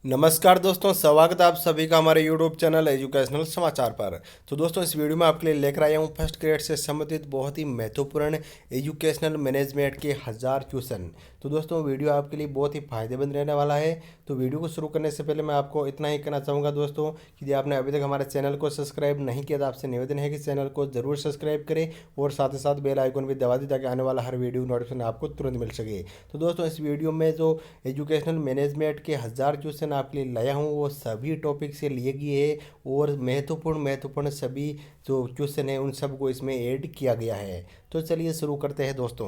नमस्कार दोस्तों, स्वागत है आप सभी का हमारे यूट्यूब चैनल एजुकेशनल समाचार पर। तो दोस्तों, इस वीडियो में आपके लिए लेकर आया हूँ फर्स्ट ग्रेड से संबंधित बहुत ही महत्वपूर्ण एजुकेशनल मैनेजमेंट के 1000 क्वेश्चन। तो दोस्तों, वीडियो आपके लिए बहुत ही फायदेमंद रहने वाला है। तो वीडियो को शुरू करने से पहले मैं आपको इतना ही कहना चाहूँगा दोस्तों कि यदि आपने अभी तक हमारे चैनल को सब्सक्राइब नहीं किया तो आपसे निवेदन है कि चैनल को जरूर सब्सक्राइब करें और साथ ही साथ बेल आइकन भी दबा दें ताकि आने वाला हर वीडियो नोटिफिकेशन आपको तुरंत मिल सके। तो दोस्तों, इस वीडियो में जो एजुकेशनल मैनेजमेंट के 1000 क्वेश्चन आपके लिए लाया हूँ वो सभी टॉपिक से लिए गए हैं और महत्वपूर्ण सभी जो क्वेश्चन है उन सबको इसमें ऐड किया गया है। तो चलिए शुरू करते हैं दोस्तों।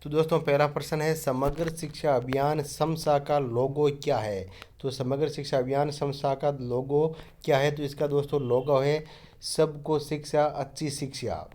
तो दोस्तों, पहला प्रश्न है, समग्र शिक्षा अभियान समसा का लोगो क्या है। तो समग्र शिक्षा अभियान समसा का लोगो क्या है, तो इसका दोस्तों लोगो है सबको शिक्षा अच्छी शिक्षा।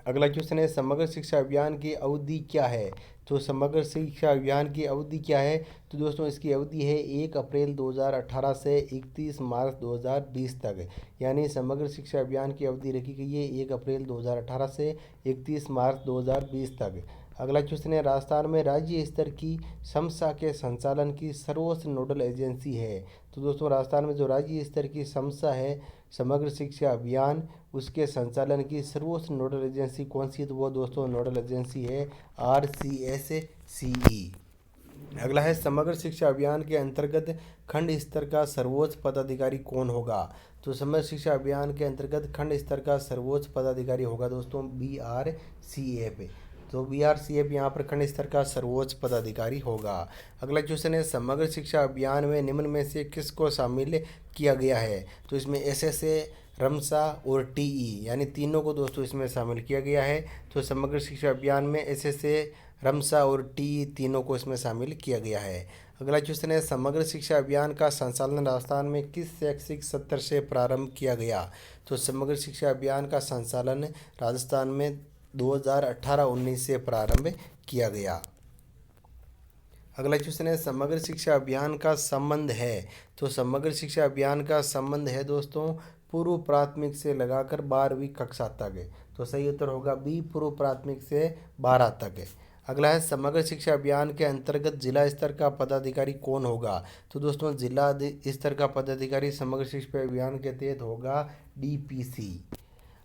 अगला क्वेश्चन है, समग्र शिक्षा अभियान की अवधि क्या है। तो समग्र शिक्षा अभियान की अवधि क्या है, तो दोस्तों इसकी अवधि है 1 अप्रैल 2018 से 31 मार्च 2020 तक। यानी समग्र शिक्षा अभियान की अवधि रखी गई है 1 अप्रैल 2018 से 31 मार्च 2020 तक। अगला क्वेश्चन है, राजस्थान में राज्य स्तर की समसा के संचालन की सर्वोच्च नोडल एजेंसी है। तो दोस्तों, राजस्थान में जो राज्य स्तर की समसा है समग्र शिक्षा अभियान उसके संचालन की सर्वोच्च नोडल एजेंसी कौन सी है, तो वो दोस्तों नोडल एजेंसी है RCSCE। अगला है, समग्र शिक्षा अभियान के अंतर्गत खंड स्तर का सर्वोच्च पदाधिकारी कौन होगा। तो समग्र शिक्षा अभियान के अंतर्गत खंड स्तर का सर्वोच्च पदाधिकारी होगा दोस्तों BRCF। तो BRCF यहाँ पर खंड स्तर का सर्वोच्च पदाधिकारी होगा। अगला क्वेश्चन है, समग्र शिक्षा अभियान में निम्न में से किसको शामिल किया गया है। तो इसमें SSA, रमसा और TE यानी तीनों को दोस्तों इसमें शामिल किया गया है। तो समग्र शिक्षा अभियान में SSA, रमसा और TE तीनों को इसमें शामिल किया गया है। अगला क्वेश्चन है, समग्र शिक्षा अभियान का संचालन राजस्थान में किस शैक्षिक सत्र से प्रारंभ किया गया। तो समग्र शिक्षा अभियान का संचालन राजस्थान में 2018-19 से प्रारंभ किया गया। अगला क्वेश्चन है, समग्र शिक्षा अभियान का संबंध है। तो समग्र शिक्षा अभियान का संबंध है दोस्तों पूर्व प्राथमिक से लगाकर 12वीं कक्षा तक। तो सही उत्तर होगा B, पूर्व प्राथमिक से 12 तक। अगला है, समग्र शिक्षा अभियान के अंतर्गत जिला स्तर का पदाधिकारी कौन होगा। तो दोस्तों, जिला स्तर का पदाधिकारी समग्र शिक्षा अभियान के तहत होगा DPC।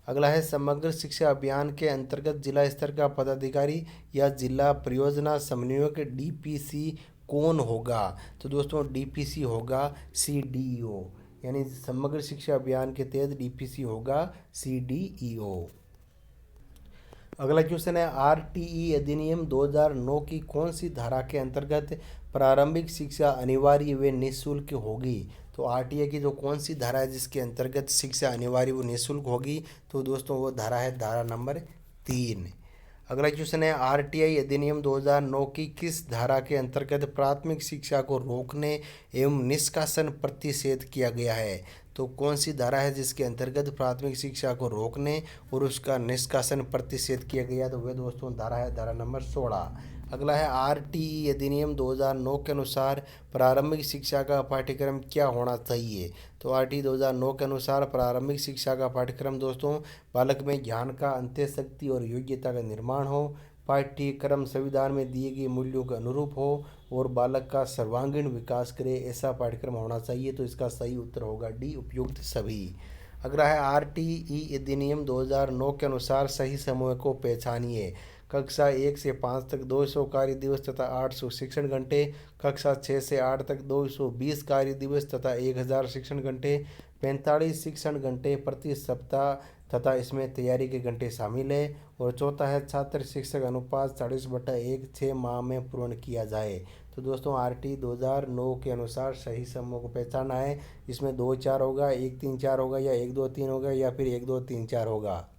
अगला है, समग्र शिक्षा अभियान के अंतर्गत जिला स्तर का पदाधिकारी या जिला परियोजना समन्वयक DPC कौन होगा। तो दोस्तों DPC होगा CDEO। यानी समग्र शिक्षा अभियान के तहत DPC होगा CDEO। अगला क्वेश्चन है, RTE अधिनियम 2009 की कौन सी धारा के अंतर्गत प्रारंभिक शिक्षा अनिवार्य व निःशुल्क होगी। तो RTE की जो कौन सी धारा है जिसके अंतर्गत शिक्षा अनिवार्य व निःशुल्क होगी, तो दोस्तों वो धारा है धारा नंबर 3। अगला क्वेश्चन है, RTI अधिनियम 2009 की किस धारा के अंतर्गत प्राथमिक शिक्षा को रोकने एवं निष्कासन प्रतिषेध किया गया है। तो कौन सी धारा है जिसके अंतर्गत प्राथमिक शिक्षा को रोकने और उसका निष्कासन प्रतिषेध किया गया, तो वह दोस्तों धारा है धारा नंबर 16। अगला है, RTE अधिनियम 2009 के अनुसार प्रारंभिक शिक्षा का पाठ्यक्रम क्या होना चाहिए। तो RTE 2009 के अनुसार प्रारंभिक शिक्षा का पाठ्यक्रम दोस्तों बालक में ज्ञान का अंत्यशक्ति और योग्यता का निर्माण हो, पाठ्यक्रम संविधान में दिए गए मूल्यों के अनुरूप हो और बालक का सर्वांगीण विकास करे, ऐसा पाठ्यक्रम होना चाहिए। तो इसका सही उत्तर होगा D, उपयुक्त सभी। अगला है, RTE अधिनियम 2009 के अनुसार सही समूह को पहचानिए। कक्षा 1 से 5 तक 200 कार्य दिवस तथा 800 शिक्षण घंटे, कक्षा 6 से 8 तक 220 कार्य दिवस तथा 1000 शिक्षण घंटे, 45 शिक्षण घंटे प्रति सप्ताह तथा इसमें तैयारी के घंटे शामिल है। और चौथा है, छात्र शिक्षक अनुपात 40/1 6 माह में पूर्ण किया जाए। तो दोस्तों RTE 2009 के अनुसार सही समूह को पहचाना है। इसमें 2 4 होगा, 1 3 4 होगा या 1 2 3 होगा या फिर 1 2 3 4 होगा।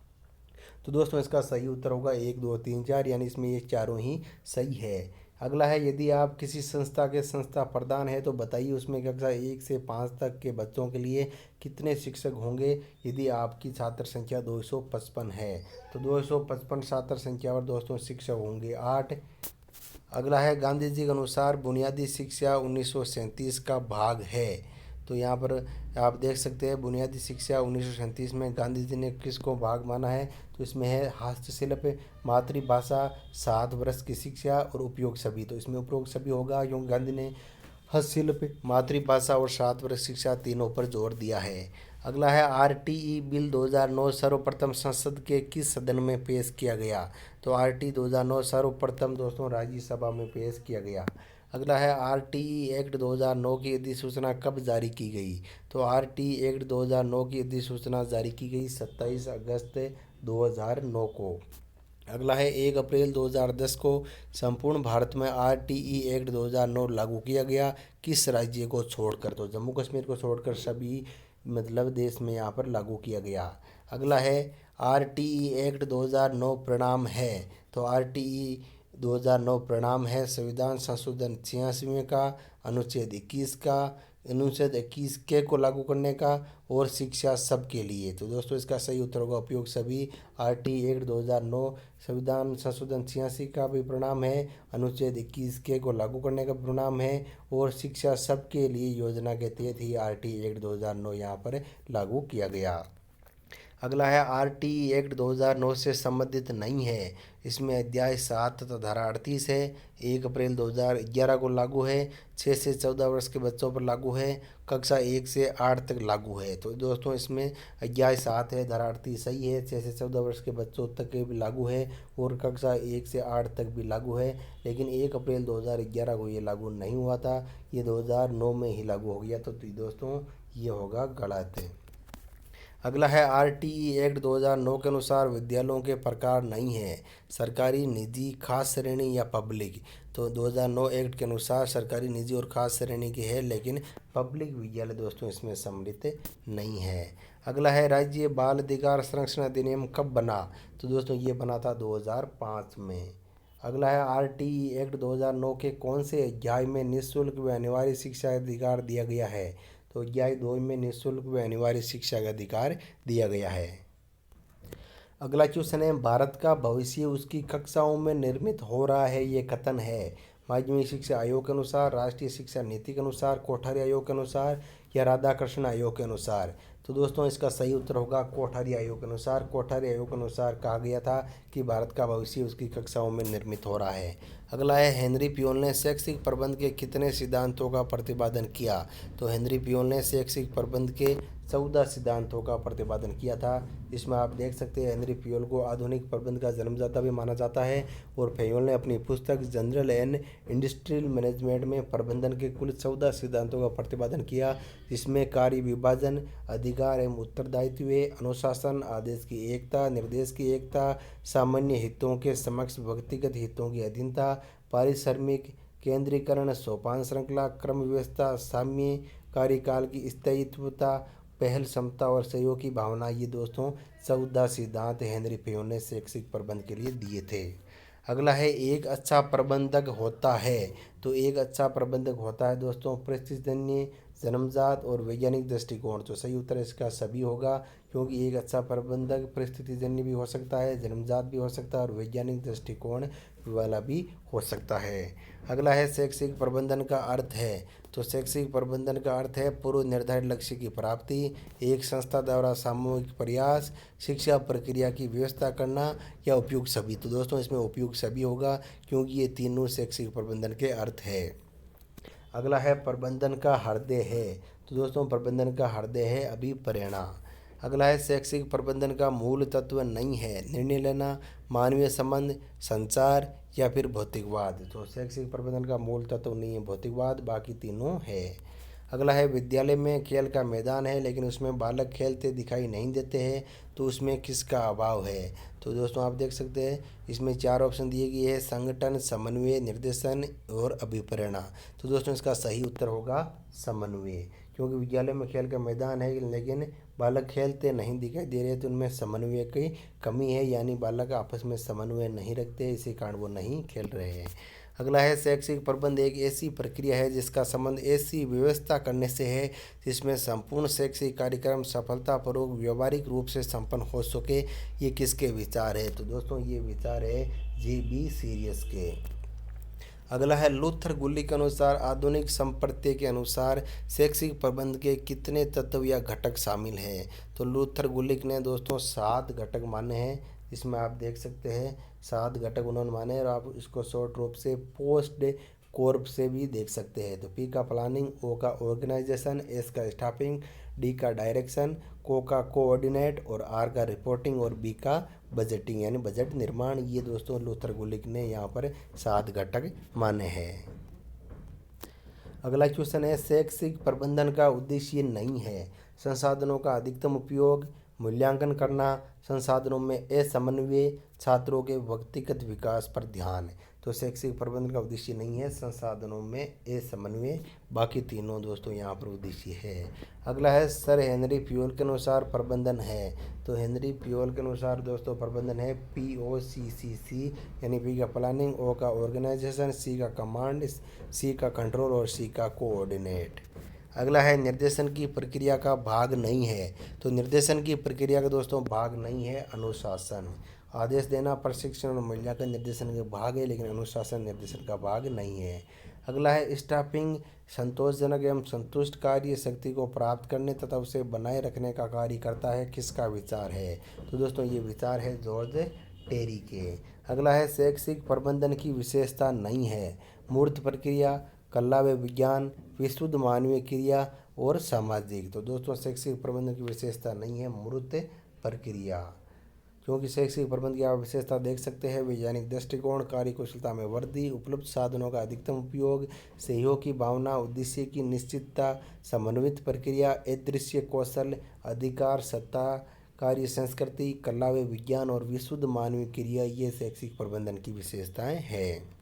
तो दोस्तों इसका सही उत्तर होगा 1 2 3 4, यानी इसमें ये चारों ही सही है। अगला है, यदि आप किसी संस्था के संस्था प्रधान है तो बताइए उसमें कक्षा 1 से 5 तक के बच्चों के लिए कितने शिक्षक होंगे यदि आपकी छात्र संख्या 255 है। तो 255 छात्र संख्या पर दोस्तों शिक्षक होंगे 8। अगला है, गांधी जी के अनुसार बुनियादी शिक्षा 1937 का भाग है। तो यहाँ पर आप देख सकते हैं बुनियादी शिक्षा 1937 में गांधी जी ने किसको भाग माना है। तो इसमें है हस्तशिल्प, मातृभाषा, 7 वर्ष की शिक्षा और उपयोग सभी। तो इसमें उपयोग सभी होगा क्योंकि गांधी ने हस्तशिल्प, मातृभाषा और छात्र शिक्षा तीनों पर जोर दिया है। अगला है आरटीई बिल 2009 सर्वप्रथम संसद के किस सदन में पेश किया गया? तो आरटी 2009 सर्वप्रथम दोस्तों राज्यसभा में पेश किया गया। अगला है आरटीई एक्ट 2009 की अधिसूचना कब जारी की गई? तो आरटीई एक्ट 2009 की अधिसूचना जारी की गई 27 अगस्त 2009 को। अगला है 1 अप्रैल 2010 को संपूर्ण भारत में आरटीई एक्ट 2009 लागू किया गया, किस राज्य को छोड़कर? तो जम्मू कश्मीर को छोड़कर सभी मतलब देश में यहाँ पर लागू किया गया। अगला है आरटीई एक्ट 2009 परिणाम है? तो आरटीई 2009 परिणाम है संविधान संशोधन 86वें का, अनुच्छेद 21 का, अनुच्छेद 21 के को लागू करने का और शिक्षा सबके लिए। तो दोस्तों इसका सही उत्तर होगा उपयोग सभी। आरटीई एक्ट 2009 संविधान संशोधन 86 का भी परिणाम है, अनुच्छेद 21 के को लागू करने का परिणाम है और शिक्षा सबके लिए योजना के तहत ही आरटीई एक्ट 2009 यहाँ पर लागू किया गया। अगला है आरटीई एक्ट 2009 से संबंधित नहीं है, इसमें अध्याय 7 तथा धारा 38 है, 1 अप्रैल 2011 को लागू है, 6 से 14 वर्ष के बच्चों पर लागू है, कक्षा 1 से 8 तक लागू है। तो दोस्तों इसमें अध्याय 7 है, धारा 38 सही है, 6 से 14 वर्ष के बच्चों तक के भी लागू है और कक्षा 1 से 8 तक भी लागू है, लेकिन 1 अप्रैल 2011 को ये लागू नहीं हुआ था, ये 2009 में ही लागू हो गया। तो दोस्तों ये होगा गलत है। अगला है आरटीई एक्ट 2009 के अनुसार विद्यालयों के प्रकार नहीं है, सरकारी, निजी, खास श्रेणी या पब्लिक। तो 2009 एक्ट के अनुसार सरकारी, निजी और खास श्रेणी के है, लेकिन पब्लिक विद्यालय दोस्तों इसमें सम्मिलित नहीं है। अगला है राज्य बाल अधिकार संरक्षण अधिनियम कब बना? तो दोस्तों ये बना था 2005 में। अगला है आरटीई एक्ट 2009 के कौन से अध्याय में निःशुल्क व अनिवार्य शिक्षा का अधिकार दिया गया है? तो अध्याय 2 में निःशुल्क व अनिवार्य शिक्षा का अधिकार दिया गया है। अगला क्वेश्चन है भारत का भविष्य उसकी कक्षाओं में निर्मित हो रहा है, ये कथन है माध्यमिक शिक्षा आयोग के अनुसार, राष्ट्रीय शिक्षा नीति के अनुसार, कोठारी आयोग के अनुसार या राधाकृष्ण आयोग के अनुसार? तो दोस्तों इसका सही उत्तर होगा कोठारी आयोग के अनुसार। कोठारी आयोग के अनुसार कहा गया था कि भारत का भविष्य उसकी कक्षाओं में निर्मित हो रहा है। अगला है हेनरी पियोल ने शैक्षिक प्रबंध के कितने सिद्धांतों का प्रतिपादन किया? तो हेनरी पियोल ने शैक्षिक प्रबंध के 14 सिद्धांतों का प्रतिपादन किया था। इसमें आप देख सकते हैं हेनरी पियोल को आधुनिक प्रबंध का जन्मदाता भी माना जाता है और पियोल ने अपनी पुस्तक जनरल एंड इंडस्ट्रियल मैनेजमेंट में प्रबंधन के कुल 14 सिद्धांतों का प्रतिपादन किया, जिसमें कार्य विभाजन, अधिकार एवं उत्तरदायित्व, अनुशासन, आदेश की एकता, निर्देश की एकता, सामान्य हितों के समक्ष व्यक्तिगत हितों की अधीनता, पारिश्रमिक केंद्रीकरण, सोपान श्रृंखला, क्रम व्यवस्था, साम्य, कार्यकाल की स्थायित्वता, पहल क्षमता और सहयोग की भावना, ये दोस्तों 14 सिद्धांत हेनरी पियोल ने शैक्षिक प्रबंध के लिए दिए थे। अगला है एक अच्छा प्रबंधक होता है? तो एक अच्छा प्रबंधक होता है दोस्तों परिस्थितिजन्य, जन्मजात और वैज्ञानिक दृष्टिकोण। तो सही उत्तर इसका सभी होगा, क्योंकि एक अच्छा प्रबंधक परिस्थितिजन्य भी हो सकता है, जन्मजात भी हो सकता है और वैज्ञानिक दृष्टिकोण वाला भी हो सकता है। अगला है शैक्षिक प्रबंधन का अर्थ है? तो शैक्षिक प्रबंधन का अर्थ है पूर्व निर्धारित लक्ष्य की प्राप्ति, एक संस्था द्वारा सामूहिक प्रयास, शिक्षा प्रक्रिया की व्यवस्था करना या उपयुक्त सभी। तो दोस्तों इसमें उपयुक्त सभी होगा, क्योंकि ये तीनों शैक्षिक प्रबंधन के अर्थ है। अगला है प्रबंधन का हृदय है? तो दोस्तों प्रबंधन का हृदय है अभिप्रेरणा। अगला है शैक्षिक प्रबंधन का मूल तत्व नहीं है, निर्णय लेना, मानवीय संबंध, संचार या फिर भौतिकवाद। तो शैक्षिक प्रबंधन का मूल तत्व नहीं है भौतिकवाद, बाकी तीनों है। अगला है विद्यालय में खेल का मैदान है लेकिन उसमें बालक खेलते दिखाई नहीं देते हैं, तो उसमें किसका अभाव है? तो दोस्तों आप देख सकते हैं इसमें 4 ऑप्शन दिए गए हैं, संगठन, समन्वय, निर्देशन और अभिप्रेरणा। तो दोस्तों इसका सही उत्तर होगा समन्वय, क्योंकि विद्यालय में खेल का मैदान है लेकिन बालक खेलते नहीं दिखाई दे रहे, तो उनमें समन्वय की कमी है, यानी बालक आपस में समन्वय नहीं रखते, इसी कारण वो नहीं खेल रहे हैं। अगला है शैक्षिक प्रबंध एक ऐसी प्रक्रिया है जिसका संबंध ऐसी व्यवस्था करने से है जिसमें संपूर्ण शैक्षिक कार्यक्रम सफलतापूर्वक व्यवहारिक रूप से संपन्न हो सके, ये किसके विचार है? तो दोस्तों ये विचार है जी.बी. सीरियस के। अगला है लूथर गुल्ली के अनुसार आधुनिक संप्रत्यय के अनुसार शैक्षिक प्रबंध के कितने तत्व या घटक शामिल हैं? तो लूथर गुल्लिक ने दोस्तों 7 घटक माने हैं, इसमें आप देख सकते हैं 7 घटक उन्होंने माने और आप इसको शॉर्ट रूप से पोस्ट कॉर्प से भी देख सकते हैं। तो पी का प्लानिंग, ओ का ऑर्गेनाइजेशन, एस का स्टाफिंग, डी का डायरेक्शन, को का कोऑर्डिनेट और आर का रिपोर्टिंग और बी का बजटिंग यानी बजट निर्माण। ये दोस्तों लूथर गुलिक ने यहाँ पर 7 घटक माने हैं। अगला क्वेश्चन है, शैक्षिक प्रबंधन का उद्देश्य नहीं है संसाधनों का अधिकतम उपयोग, मूल्यांकन करना, संसाधनों में असमन्वय, छात्रों के व्यक्तिगत विकास पर ध्यान। तो शैक्षिक प्रबंधन का उद्देश्य नहीं है संसाधनों में असमन्वय, बाकी तीनों दोस्तों यहाँ पर उद्देश्य है। अगला है, सर हेनरी फ्यूल के अनुसार प्रबंधन है। तो हेनरी फ्यूल के अनुसार दोस्तों प्रबंधन है POCCC यानी पी का प्लानिंग, ओ का ऑर्गेनाइजेशन, सी का कमांड, सी का कंट्रोल और सी का कोऑर्डिनेट। अगला है, निर्देशन की प्रक्रिया का भाग नहीं है। तो निर्देशन की प्रक्रिया का दोस्तों भाग नहीं है अनुशासन। आदेश देना, प्रशिक्षण और मूल्यांकन निर्देशन के भाग है, लेकिन अनुशासन निर्देशन का भाग नहीं है। अगला है, स्टाफिंग संतोषजनक एवं संतुष्ट कार्य शक्ति को प्राप्त करने तथा उसे बनाए रखने का कार्य करता है, किसका विचार है। तो दोस्तों ये विचार है जॉर्ज टेरी के। अगला है, शैक्षिक प्रबंधन की विशेषता नहीं है मूर्त प्रक्रिया, कला व विज्ञान, विशुद्ध मानवीय क्रिया और सामाजिक। तो दोस्तों शैक्षिक प्रबंधन की विशेषता नहीं है मूर्त प्रक्रिया, क्योंकि शैक्षिक प्रबंधन की आप विशेषता देख सकते हैं, वैज्ञानिक दृष्टिकोण, कार्यकुशलता में वृद्धि, उपलब्ध साधनों का अधिकतम उपयोग, सहयोग की भावना, उद्देश्य की निश्चितता, समन्वित प्रक्रिया, अदृश्य कौशल, अधिकार, सत्ता, कार्य संस्कृति, कला व विज्ञान और विशुद्ध मानवीय क्रिया, ये शैक्षिक प्रबंधन की विशेषताएं हैं।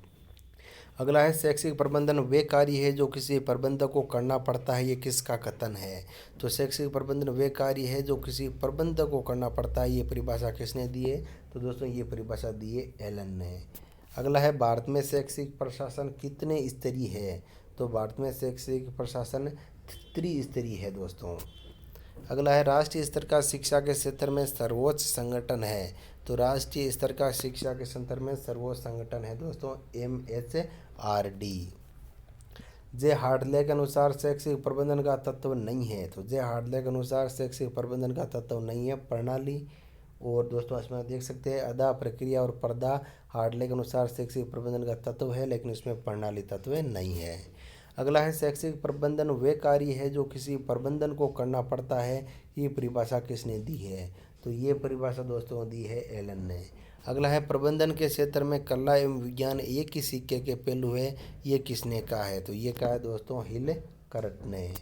अगला है, शैक्षिक प्रबंधन वे कार्य है जो किसी प्रबंधक को करना पड़ता है, ये किसका कथन है। तो शैक्षिक प्रबंधन वे कार्य है जो किसी प्रबंधक को करना पड़ता है, ये परिभाषा किसने दी है। तो दोस्तों ये परिभाषा दी है एलन ने। अगला है, भारत में शैक्षिक प्रशासन कितने स्तरीय है। तो भारत में शैक्षिक प्रशासन त्रिस्तरीय है दोस्तों। अगला है, राष्ट्रीय स्तर का शिक्षा के क्षेत्र में सर्वोच्च संगठन है। तो राष्ट्रीय स्तर का शिक्षा के क्षेत्र में सर्वोच्च संगठन है दोस्तों MHRD। जे हार्डले के अनुसार शैक्षिक प्रबंधन का तत्व नहीं है। तो जे हार्डले के अनुसार शैक्षिक प्रबंधन का तत्व नहीं है प्रणाली, और दोस्तों इसमें देख सकते हैं अदा, प्रक्रिया और पर्दा। हार्डले के अनुसार शैक्षिक प्रबंधन का तत्व है, लेकिन इसमें प्रणाली तत्व नहीं है। अगला है, शैक्षिक प्रबंधन वे कार्य है जो किसी प्रबंधन को करना पड़ता है, ये परिभाषा किसने दी है। तो ये परिभाषा दोस्तों दी है एलन ने। अगला है, प्रबंधन के क्षेत्र में कला एवं विज्ञान एक ही सिक्के के पहलू है, ये किसने कहा है। तो ये कहा है दोस्तों हिलकर्ट ने।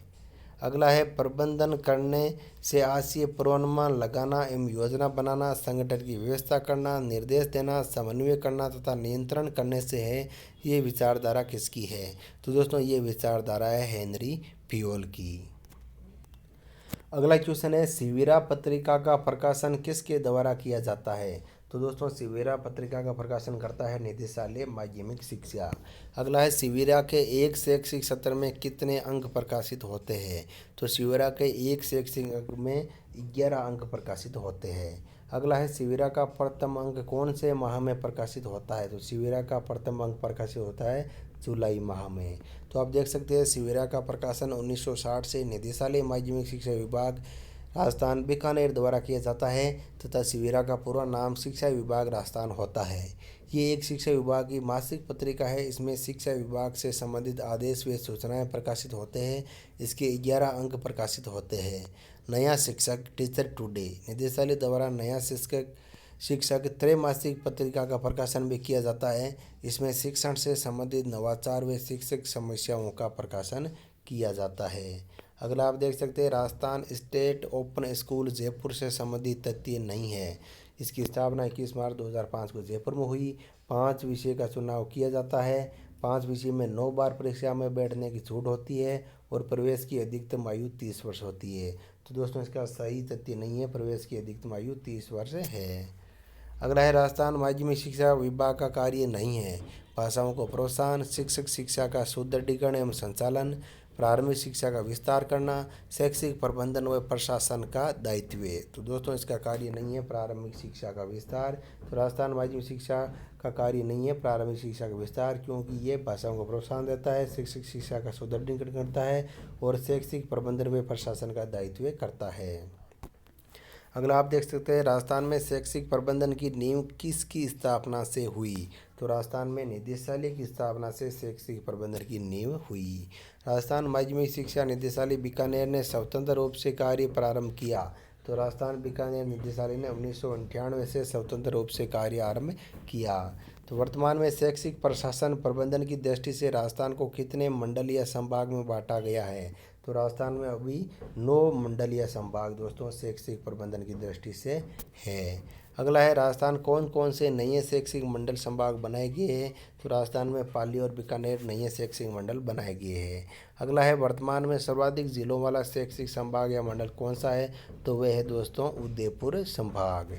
अगला है, प्रबंधन करने से आशय पूर्वानुमान लगाना एवं योजना बनाना, संगठन की व्यवस्था करना, निर्देश देना, समन्वय करना तथा नियंत्रण करने से है, ये विचारधारा किसकी है। तो दोस्तों ये विचारधारा है हेनरी फ्यूल की। अगला क्वेश्चन है, सिविरा पत्रिका का प्रकाशन किसके द्वारा किया जाता है। तो दोस्तों सिविरा पत्रिका का प्रकाशन करता है निदेशालय माध्यमिक शिक्षा। अगला है, सिविरा के एक शैक्षिक सत्र में कितने अंक प्रकाशित होते हैं। तो सिविरा के एक शैक्षिक अंक में 11 अंक प्रकाशित होते हैं। अगला है, सिविरा का प्रथम अंक कौन से माह में प्रकाशित होता है। तो सिविरा का प्रथम अंक प्रकाशित होता है जुलाई माह में। तो आप देख सकते हैं सिविरा का प्रकाशन 1960 से निदेशालय माध्यमिक शिक्षा विभाग राजस्थान बीकानेर द्वारा किया जाता है तथा सिविरा का पूरा नाम शिक्षा विभाग राजस्थान होता है। ये एक शिक्षा विभाग की मासिक पत्रिका है। इसमें शिक्षा विभाग से संबंधित आदेश व सूचनाएं प्रकाशित होते हैं। इसके 11 अंक प्रकाशित होते हैं। नया शिक्षक टीचर टुडे निदेशालय द्वारा नया शिक्षक त्रैमासिक पत्रिका का प्रकाशन भी किया जाता है। इसमें शिक्षण से संबंधित नवाचार व शिक्षक समस्याओं का प्रकाशन किया जाता है। अगला आप देख सकते हैं, Rajasthan state open school Jaipur से संबंधित तथ्य नहीं है। इसकी स्थापना 21 मार्च 2005 को जयपुर में हुई। 5 विषय का चुनाव किया जाता है। 5 विषय में 9 बार परीक्षा में बैठने की छूट होती है और प्रवेश की अधिकतम आयु 30 वर्ष होती है। तो दोस्तों इसका सही तथ्य नहीं है, प्रवेश की अधिकतम आयु 30 वर्ष है। अगला है, राजस्थान माध्यमिक शिक्षा विभाग का कार्य नहीं है भाषाओं को प्रोत्साहन, शिक्षक शिक्षा का सुदृढ़ीकरण एवं संचालन, प्रारंभिक शिक्षा का विस्तार करना, शैक्षिक प्रबंधन व प्रशासन का दायित्व है। तो दोस्तों इसका कार्य नहीं है प्रारंभिक शिक्षा का विस्तार। तो राजस्थान माध्यमिक शिक्षा का कार्य नहीं है प्रारंभिक शिक्षा का विस्तार, क्योंकि ये भाषाओं को प्रोत्साहन देता है, शिक्षक शिक्षा का सुदृढ़ीकरण करता है और शैक्षिक प्रबंधन व प्रशासन का दायित्व करता है। अगला आप देख सकते हैं, राजस्थान में शैक्षिक प्रबंधन की नींव किसकी स्थापना से हुई। तो राजस्थान में निदेशालय की स्थापना से शैक्षिक प्रबंधन की नींव हुई। राजस्थान माध्यमिक शिक्षा निदेशालय बीकानेर ने स्वतंत्र रूप से कार्य प्रारंभ किया। तो राजस्थान बीकानेर निदेशालय ने 1998 से स्वतंत्र रूप से कार्य आरंभ किया। तो वर्तमान में शैक्षिक प्रशासन प्रबंधन की दृष्टि से राजस्थान को कितने मंडल या संभाग में बांटा गया है? तो राजस्थान में अभी 9 मंडल या संभाग दोस्तों शैक्षिक प्रबंधन की दृष्टि से है। अगला है राजस्थान कौन कौन से नए शैक्षिक मंडल संभाग बनाए गए हैं? तो राजस्थान में पाली और बीकानेर नए शैक्षिक मंडल बनाए गए हैं। अगला है वर्तमान में सर्वाधिक जिलों वाला शैक्षिक संभाग या मंडल कौन सा है? तो वह है दोस्तों उदयपुर संभाग।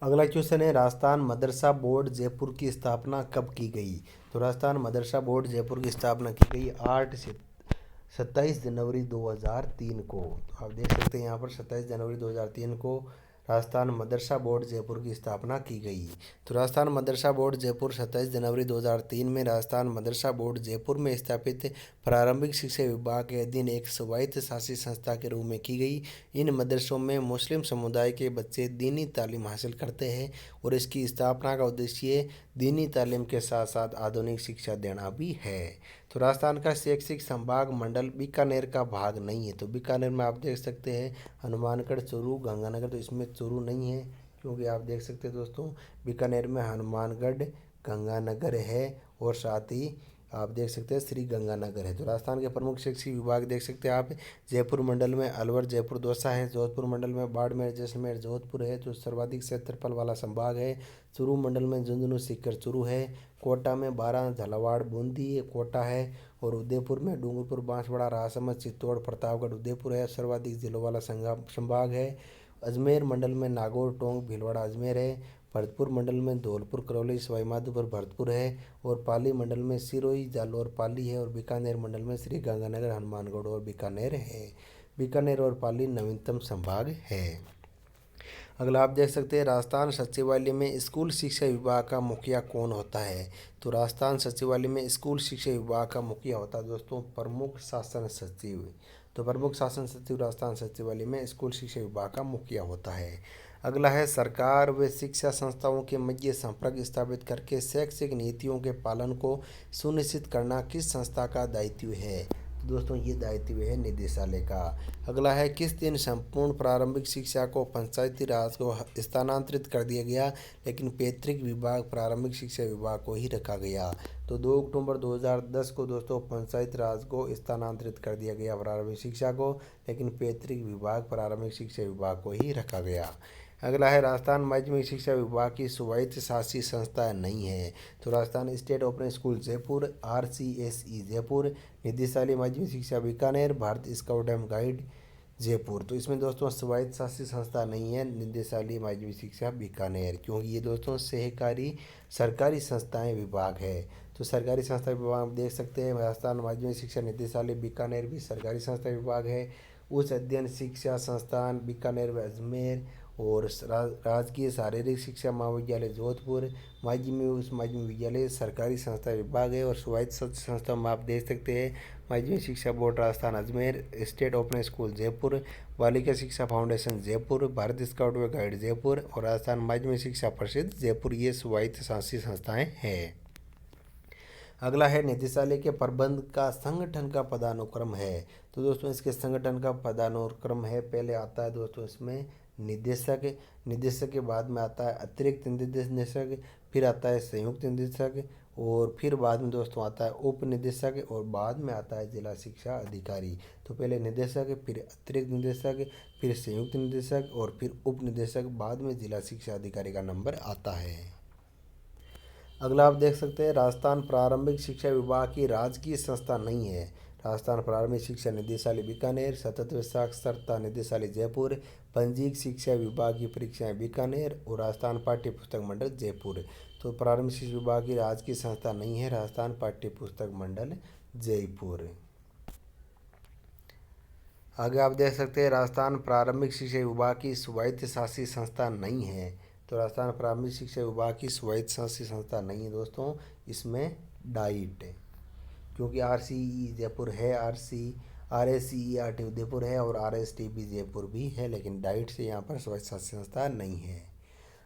अगला क्वेश्चन है राजस्थान मदरसा बोर्ड जयपुर की स्थापना कब की गई? तो राजस्थान मदरसा बोर्ड जयपुर की स्थापना की गई 8 से 27 जनवरी 2003 को। तो आप देख सकते हैं यहाँ पर 27 जनवरी 2003 को राजस्थान मदरसा बोर्ड जयपुर की स्थापना की गई। तो राजस्थान मदरसा बोर्ड जयपुर 27 जनवरी 2003 में राजस्थान मदरसा बोर्ड जयपुर में स्थापित प्रारंभिक शिक्षा विभाग के अधीन एक स्वायत्त शासी संस्था के रूप में की गई। इन मदरसों में मुस्लिम समुदाय के बच्चे दीनी तालीम हासिल करते हैं और इसकी स्थापना का उद्देश्य दीनी तालीम के साथ साथ आधुनिक शिक्षा देना भी है। तो राजस्थान का शैक्षिक संभाग मंडल बीकानेर का भाग नहीं है। तो बीकानेर में आप देख सकते हैं हनुमानगढ़, चूरू, गंगानगर। तो इसमें चूरू नहीं है क्योंकि आप देख सकते हैं दोस्तों बीकानेर में हनुमानगढ़, गंगानगर है और साथ ही आप देख सकते हैं श्री गंगानगर है। तो राजस्थान के प्रमुख शैक्षिक विभाग देख सकते हैं आप जयपुर मंडल में अलवर, जयपुर, दौसा है। जोधपुर मंडल में बाड़मेर, जैसलमेर, जोधपुर है जो सर्वाधिक क्षेत्रफल वाला संभाग है। चूरू मंडल में झुंझुनू, सीकर, चूरू है। कोटा में बारां, झालावाड़, बूंदी, कोटा है। और उदयपुर में डूंगरपुर, बांसवाड़ा, राजसमंद, चित्तौड़, प्रतापगढ़, उदयपुर है सर्वाधिक जिलों वाला संभाग है। अजमेर मंडल में नागौर, टोंक, भीलवाड़ा, अजमेर है। भरतपुर मंडल में धौलपुर, करौली, सवाईमाधोपुर, भरतपुर है। और पाली मंडल में सिरोही, जालोर, पाली है। और बीकानेर मंडल में श्री गंगानगर, हनुमानगढ़ और बीकानेर है। बीकानेर और पाली नवीनतम संभाग है। अगला आप देख सकते हैं राजस्थान सचिवालय में स्कूल शिक्षा विभाग का मुखिया कौन होता है? तो राजस्थान सचिवालय में स्कूल शिक्षा विभाग का मुखिया होता है दोस्तों प्रमुख शासन सचिव। तो प्रमुख शासन सचिव राजस्थान सचिवालय में स्कूल शिक्षा विभाग का मुखिया होता है। अगला है सरकार व शिक्षा संस्थाओं के मध्य संपर्क स्थापित करके शैक्षिक नीतियों के पालन को सुनिश्चित करना किस संस्था का दायित्व है? तो दोस्तों ये दायित्व है निदेशालय का। अगला है किस दिन संपूर्ण प्रारंभिक शिक्षा को पंचायती राज को स्थानांतरित कर दिया गया लेकिन पैतृक विभाग प्रारंभिक शिक्षा विभाग को ही रखा गया? तो 2 अक्टूबर 2010 को दोस्तों पंचायत राज को स्थानांतरित कर दिया गया प्रारंभिक शिक्षा को, लेकिन पैतृक विभाग प्रारंभिक शिक्षा विभाग को ही रखा गया। अगला है राजस्थान माध्यमिक शिक्षा विभाग की स्वायत्त शासी संस्था नहीं है। तो Rajasthan state open school Jaipur, RCSE Jaipur, निदेशालय माध्यमिक शिक्षा बीकानेर, भारत स्काउट एवं गाइड जयपुर। तो इसमें दोस्तों स्वायत्त शासी संस्था नहीं है निदेशालय माध्यमिक शिक्षा बीकानेर, क्योंकि ये दोस्तों सहकारी सरकारी संस्थाएं विभाग है। तो सरकारी संस्था विभाग आप देख सकते हैं राजस्थान माध्यमिक शिक्षा निदेशालय बीकानेर भी सरकारी संस्था विभाग है। उच्च अध्ययन शिक्षा संस्थान बीकानेर व अजमेर और राजकीय शारीरिक शिक्षा महाविद्यालय जोधपुर, माध्यमिक उच्च माध्यमिक विद्यालय सरकारी संस्था विभाग है। और स्वायत्त संस्था में आप देख सकते हैं माध्यमिक शिक्षा board Rajasthan Ajmer, state open school Jaipur, बालिका शिक्षा फाउंडेशन जयपुर, भारत स्काउट व गाइड जयपुर और राजस्थान माध्यमिक शिक्षा परिषद जयपुर, ये स्वायत्त शासी संस्थाएं हैं। अगला है निदेशालय के प्रबंध का संगठन का पदानुक्रम है। तो दोस्तों इसके संगठन का पदानुक्रम है, पहले आता है दोस्तों इसमें निदेशक, निदेशक के बाद में आता है अतिरिक्त निदेशक, फिर आता है संयुक्त निदेशक और फिर बाद में दोस्तों आता है उप निदेशक और बाद में आता है जिला शिक्षा अधिकारी। तो पहले निदेशक, फिर अतिरिक्त निदेशक, फिर संयुक्त निदेशक और फिर उप निदेशक, बाद में जिला शिक्षा अधिकारी का नंबर आता है। अगला आप देख सकते हैं राजस्थान प्रारंभिक शिक्षा विभाग की राजकीय संस्था नहीं है। राजस्थान प्रारंभिक शिक्षा निदेशालय बीकानेर, सतत व साक्षरता निदेशालय जयपुर, पंजीक शिक्षा विभाग की परीक्षाएं बीकानेर और राजस्थान पाठ्य पुस्तक मंडल जयपुर। तो प्रारंभिक शिक्षा विभाग की राजकीय संस्था नहीं है राजस्थान पाठ्य पुस्तक मंडल जयपुर। आगे आप देख सकते हैं राजस्थान प्रारंभिक शिक्षा विभाग की स्वायत्त शासी संस्था नहीं है। तो राजस्थान प्रारंभिक शिक्षा विभाग की स्वायत्त शासी संस्था नहीं है दोस्तों, इसमें डाइट, क्योंकि RCE जयपुर है, RSCERT उदयपुर है और RSTB जयपुर भी है, लेकिन डाइट से यहाँ पर स्वायत्त शासी संस्था नहीं है।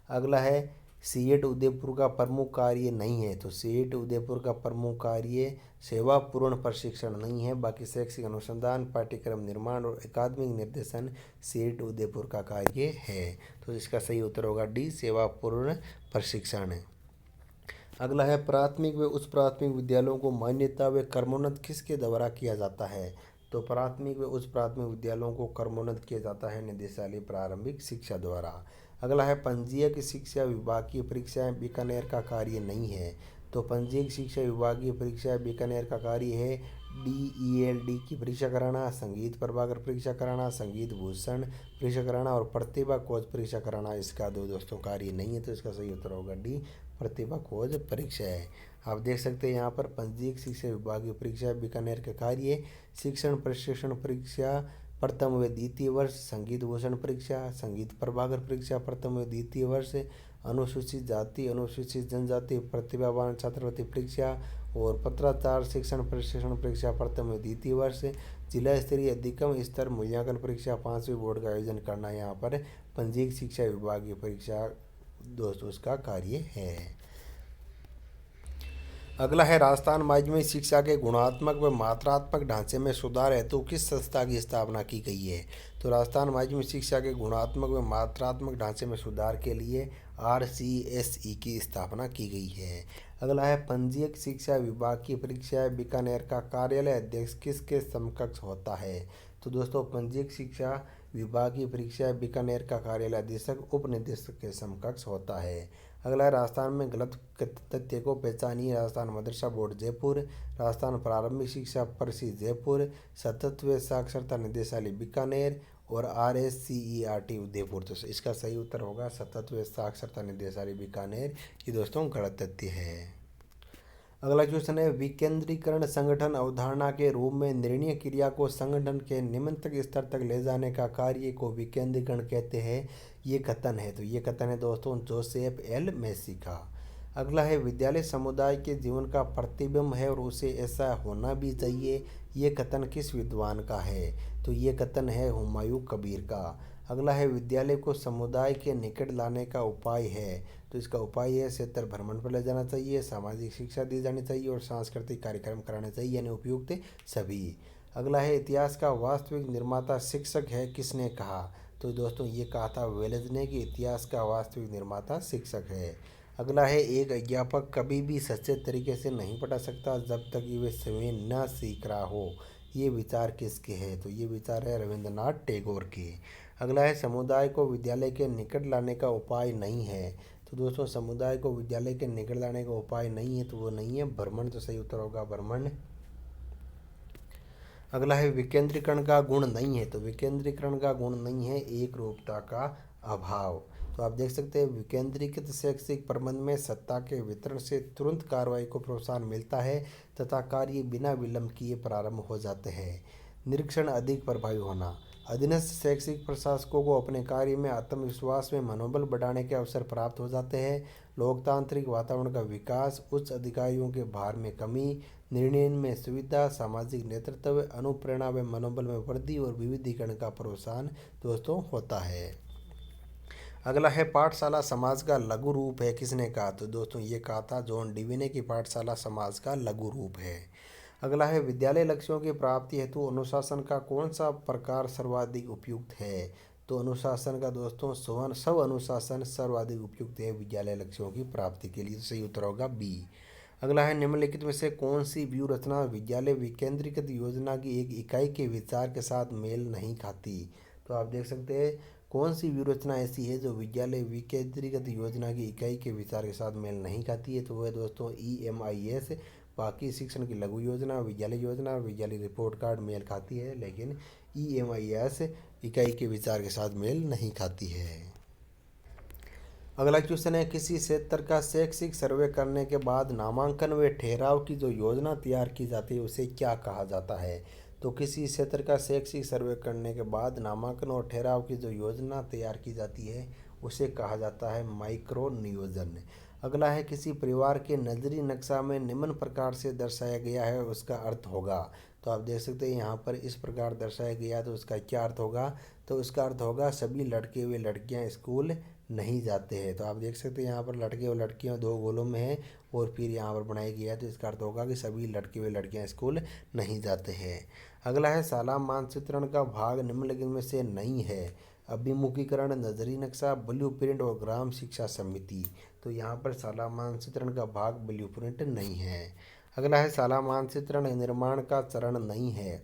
अगला है सीएट उदयपुर का प्रमुख कार्य नहीं है, तो सीएट उदयपुर का प्रमुख कार्य सेवापूर्ण प्रशिक्षण नहीं है। बाकी शैक्षिक अनुसंधान, पाठ्यक्रम निर्माण और अकादमिक निर्देशन सीएट उदयपुर का कार्य है। तो इसका सही उत्तर होगा डी, सेवापूर्ण प्रशिक्षण। अगला है प्राथमिक व उच्च प्राथमिक विद्यालयों को मान्यता व क्रमोन्नत किसके द्वारा किया जाता है? तो प्राथमिक व उच्च प्राथमिक विद्यालयों को क्रमोन्नत किया जाता है निदेशालय प्रारंभिक शिक्षा द्वारा। अगला है पंजीयक शिक्षा विभागीय परीक्षाएं बीकानेर का कार्य नहीं है, तो पंजीयक शिक्षा विभागीय परीक्षा बीकानेर का कार्य है DELD की परीक्षा कराना, संगीत प्रभाकर परीक्षा कराना, संगीत भूषण परीक्षा कराना और प्रतिभा खोज परीक्षा कराना। इसका दोस्तों कार्य नहीं है, तो इसका सही उत्तर होगा डी, प्रतिभा खोज परीक्षा है। आप देख सकते हैं यहाँ पर पंजीयक शिक्षा विभागीय परीक्षा बीकानेर के कार्य शिक्षण प्रशिक्षण परीक्षा प्रथम व द्वितीय वर्ष, संगीत भूषण परीक्षा, संगीत प्रभाकर परीक्षा प्रथम व द्वितीय वर्ष, अनुसूचित जाति अनुसूचित जनजाति प्रतिभावान छात्रवृत्ति परीक्षा और पत्राचार शिक्षण प्रशिक्षण परीक्षा प्रथम व द्वितीय वर्ष, जिला स्तरीय अधिकतम स्तर मूल्यांकन परीक्षा 5वीं बोर्ड का आयोजन करना यहाँ पर पंजीयक शिक्षा विभागीय परीक्षा दोस्तों उसका कार्य है। अगला है राजस्थान माध्यमिक शिक्षा के गुणात्मक व मात्रात्मक ढांचे में सुधार हेतु किस संस्था की स्थापना की गई है? तो राजस्थान माध्यमिक शिक्षा के गुणात्मक व मात्रात्मक ढांचे में सुधार के लिए RCSE की स्थापना की गई है। अगला है पंजीयक शिक्षा विभाग की परीक्षा बीकानेर का कार्यालय अध्यक्ष किसके समकक्ष होता है? तो दोस्तों पंजीयक शिक्षा विभाग की परीक्षा बीकानेर का कार्यालय अधीक्षक उप निदेशक के समकक्ष होता है। अगला है राजस्थान में गलत तथ्य को पहचानिए। राजस्थान मदरसा बोर्ड जयपुर, राजस्थान प्रारंभिक शिक्षा परिषद जयपुर, सतत व साक्षरता निदेशालय बीकानेर और RSCERT उदयपुर। तो इसका सही उत्तर होगा सतत व साक्षरता निदेशालय बीकानेर। ये दोस्तों गलत तथ्य है। अगला क्वेश्चन है विकेंद्रीकरण संगठन अवधारणा के रूप में निर्णय क्रिया को संगठन के निम्नतम स्तर तक ले जाने का कार्य को विकेंद्रीकरण कहते हैं। ये कथन है, तो ये कथन है दोस्तों जोसेफ एल मेसी का। अगला है विद्यालय समुदाय के जीवन का प्रतिबिंब है और उसे ऐसा होना भी चाहिए। ये कथन किस विद्वान का है? तो ये कथन है हुमायूं कबीर का। अगला है विद्यालय को समुदाय के निकट लाने का उपाय है, तो इसका उपाय है क्षेत्र भ्रमण पर ले जाना चाहिए, सामाजिक शिक्षा दी जानी चाहिए और सांस्कृतिक कार्यक्रम कराने चाहिए, यानी उपयुक्त सभी। अगला है इतिहास का वास्तविक निर्माता शिक्षक है, किसने कहा? तो दोस्तों ये कहा था वेलेज ने कि इतिहास का वास्तविक निर्माता शिक्षक है। अगला है एक अध्यापक कभी भी सच्चे तरीके से नहीं पढ़ा सकता जब तक कि वे स्वयं न सीख रहा हो। ये विचार किसके हैं? तो ये विचार है रविंद्रनाथ टैगोर के। अगला है समुदाय को विद्यालय के निकट लाने का उपाय नहीं है, तो दोस्तों समुदाय को विद्यालय के निकट लाने का उपाय नहीं है, तो वो नहीं है भ्रमण। तो सही उत्तर होगा भ्रमण। अगला है विकेंद्रीकरण का गुण नहीं है, तो विकेंद्रीकरण का गुण नहीं है एक रूपता का अभाव। तो आप देख सकते हैं विकेंद्रीकृत शैक्षिक प्रबंध में सत्ता के वितरण से तुरंत कार्रवाई को प्रोत्साहन मिलता है तथा कार्य बिना विलंब किए प्रारंभ हो जाते हैं। निरीक्षण अधिक प्रभावी होना, अधीनस्थ शैक्षिक प्रशासकों को अपने कार्य में आत्मविश्वास में मनोबल बढ़ाने के अवसर प्राप्त हो जाते हैं। लोकतांत्रिक वातावरण का विकास, उच्च अधिकारियों के भार में कमी, निर्णय में सुविधा, सामाजिक नेतृत्व, अनुप्रेरणा व मनोबल में वृद्धि और विविधीकरण का प्रोत्साहन दोस्तों होता है। अगला है पाठशाला समाज का लघु रूप है, किसने कहा? तो दोस्तों ये कहा था जॉन डीवी ने कि पाठशाला समाज का लघु रूप है। अगला है विद्यालय लक्ष्यों की प्राप्ति हेतु अनुशासन का कौन सा प्रकार सर्वाधिक उपयुक्त है? तो अनुशासन का दोस्तों सब अनुशासन सर्वाधिक उपयुक्त है विद्यालय लक्ष्यों की प्राप्ति के लिए। सही उत्तर होगा बी। अगला है निम्नलिखित में से कौन सी व्यू रचना विद्यालय विकेंद्रीकृत योजना की एक इकाई के विचार के साथ मेल नहीं खाती? तो आप देख सकते हैं कौन सी व्यू रचना ऐसी है जो विद्यालय विकेंद्रीकृत योजना की इकाई के विचार के साथ मेल नहीं खाती है? तो वह दोस्तों EMIS बाकी शिक्षण की लघु योजना, विद्यालय योजना और विद्यालय रिपोर्ट कार्ड मेल खाती है, लेकिन EMIS इकाई के विचार के साथ मेल नहीं खाती है। अगला क्वेश्चन है किसी क्षेत्र का शैक्षिक सर्वे करने के बाद नामांकन व ठहराव की जो योजना तैयार की जाती है उसे क्या कहा जाता है? तो किसी क्षेत्र का शैक्षिक सर्वे करने के बाद नामांकन और ठहराव की जो योजना तैयार की जाती है उसे कहा जाता है माइक्रो नियोजन। अगला है किसी परिवार के नजरी नक्शा में निम्न प्रकार से दर्शाया गया है उसका अर्थ होगा। तो आप देख सकते हैं यहाँ पर इस प्रकार दर्शाया गया, तो उसका क्या अर्थ होगा? तो उसका अर्थ होगा सभी लड़के व लड़कियाँ स्कूल नहीं जाते हैं। तो आप देख सकते हैं यहाँ पर लड़के और लड़कियाँ दो गोलों में है और फिर यहाँ पर बनाया गया है, तो इसका अर्थ होगा कि सभी लड़के व लड़कियाँ स्कूल नहीं जाते हैं। अगला है शाला मानचित्रण का भाग निम्नलिखित में से नहीं है। अभिमुखीकरण, नजरी नक्शा, ब्लू प्रिंट और ग्राम शिक्षा समिति। तो यहाँ पर शाला मानचित्रण का भाग ब्लू प्रिंट नहीं है। अगला है शाला मानचित्रण निर्माण का चरण नहीं है।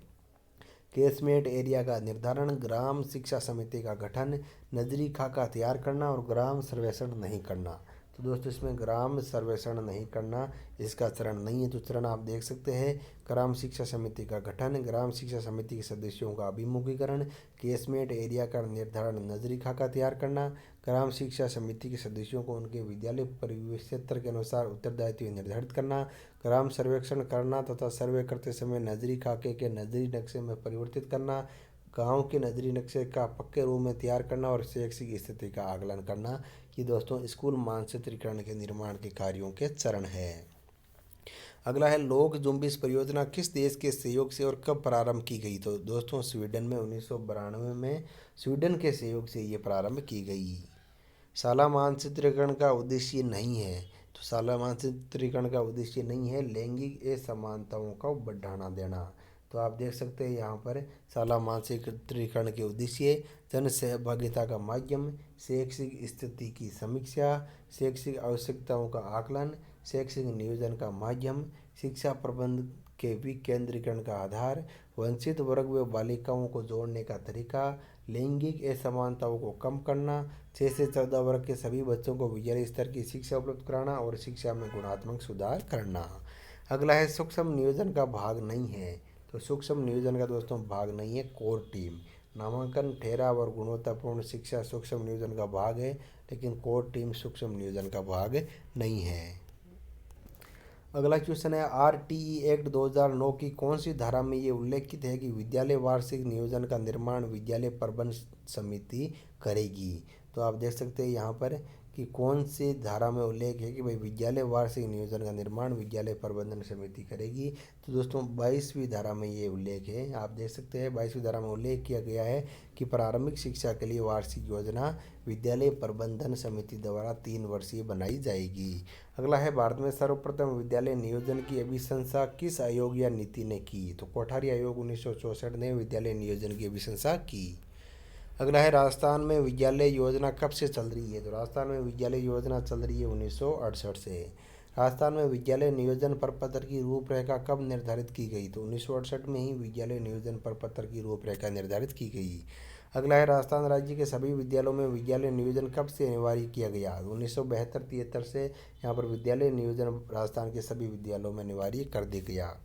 केसमेट एरिया का निर्धारण, ग्राम शिक्षा समिति का गठन, नजरी खाका तैयार करना और ग्राम सर्वेक्षण नहीं करना। तो दोस्तों इसमें ग्राम सर्वेक्षण नहीं करना इसका चरण नहीं है। तो चरण आप देख सकते हैं, ग्राम शिक्षा समिति का गठन, ग्राम शिक्षा समिति के सदस्यों का अभिमुखीकरण, केसमेट एरिया का निर्धारण, नजरी खाका तैयार करना, ग्राम शिक्षा समिति के सदस्यों को उनके विद्यालय परिवेश क्षेत्र के अनुसार उत्तरदायित्व निर्धारित करना, ग्राम सर्वेक्षण करना तथा सर्वे करते समय नजरी खाके के नजरी नक्शे में परिवर्तित करना, गांव के नजरी नक्शे का पक्के रूप में तैयार करना और शैक्षिक स्थिति का आकलन करना। ये दोस्तों स्कूल मानचित्रीकरण के निर्माण के कार्यों के चरण है। अगला है लोक जुम्बिश परियोजना किस देश के सहयोग से और कब प्रारंभ की गई? तो दोस्तों स्वीडन में 1992 में स्वीडन के सहयोग से ये प्रारंभ की गई। शाला मानचित्रीकरण का उद्देश्य नहीं है। तो शाला मानचित्रीकरण का उद्देश्य नहीं है लैंगिक असमानताओं का बढ़ाना देना। तो आप देख सकते हैं यहाँ पर शाला मानचित्रीकरण के उद्देश्य जन सहभागिता का माध्यम, शैक्षिक स्थिति की समीक्षा, शैक्षिक आवश्यकताओं का आकलन, शैक्षिक नियोजन का माध्यम, शिक्षा प्रबंध के विकेंद्रीकरण का आधार, वंचित वर्ग व बालिकाओं को जोड़ने का तरीका, लैंगिक असमानताओं को कम करना, 6 से 14 वर्ग के सभी बच्चों को विद्यालय स्तर की शिक्षा उपलब्ध कराना और शिक्षा में गुणात्मक सुधार करना। अगला है सूक्ष्म नियोजन का भाग नहीं है। तो सूक्ष्म नियोजन का दोस्तों भाग नहीं है कोर टीम। नामांकन, ठहराव और गुणवत्तापूर्ण शिक्षा सूक्ष्म नियोजन का भाग है, लेकिन कोर टीम सूक्ष्म नियोजन का भाग नहीं है। अगला क्वेश्चन है आरटीई एक्ट 2009 की कौन सी धारा में ये उल्लेखित है कि विद्यालय वार्षिक नियोजन का निर्माण विद्यालय प्रबंध समिति करेगी? तो आप देख सकते हैं यहाँ पर कि कौन सी धारा में उल्लेख है कि भाई विद्यालय वार्षिक नियोजन का निर्माण विद्यालय प्रबंधन समिति करेगी। तो दोस्तों 22वीं धारा में ये उल्लेख है। आप देख सकते हैं 22वीं धारा में उल्लेख किया गया है कि प्रारंभिक शिक्षा के लिए वार्षिक योजना विद्यालय प्रबंधन समिति द्वारा 3 वर्षीय बनाई जाएगी। अगला है भारत में सर्वप्रथम विद्यालय नियोजन की अभिशंसा किस आयोग या नीति ने की? तो कोठारी आयोग 1964 ने विद्यालय नियोजन की अभिशंसा की। अगला है राजस्थान में विद्यालय योजना कब से चल रही है? तो राजस्थान में विद्यालय योजना चल रही है 1968 से। राजस्थान में विद्यालय नियोजन प्रपत्र की रूपरेखा कब निर्धारित की गई? तो 1968 में ही विद्यालय नियोजन प्रपत्र की रूपरेखा निर्धारित की गई। अगला है राजस्थान राज्य के सभी विद्यालयों में विद्यालय नियोजन कब से अनिवार्य किया गया? 1972-73 से यहाँ पर विद्यालय नियोजन राजस्थान के सभी विद्यालयों में अनिवार्य कर दिया गया।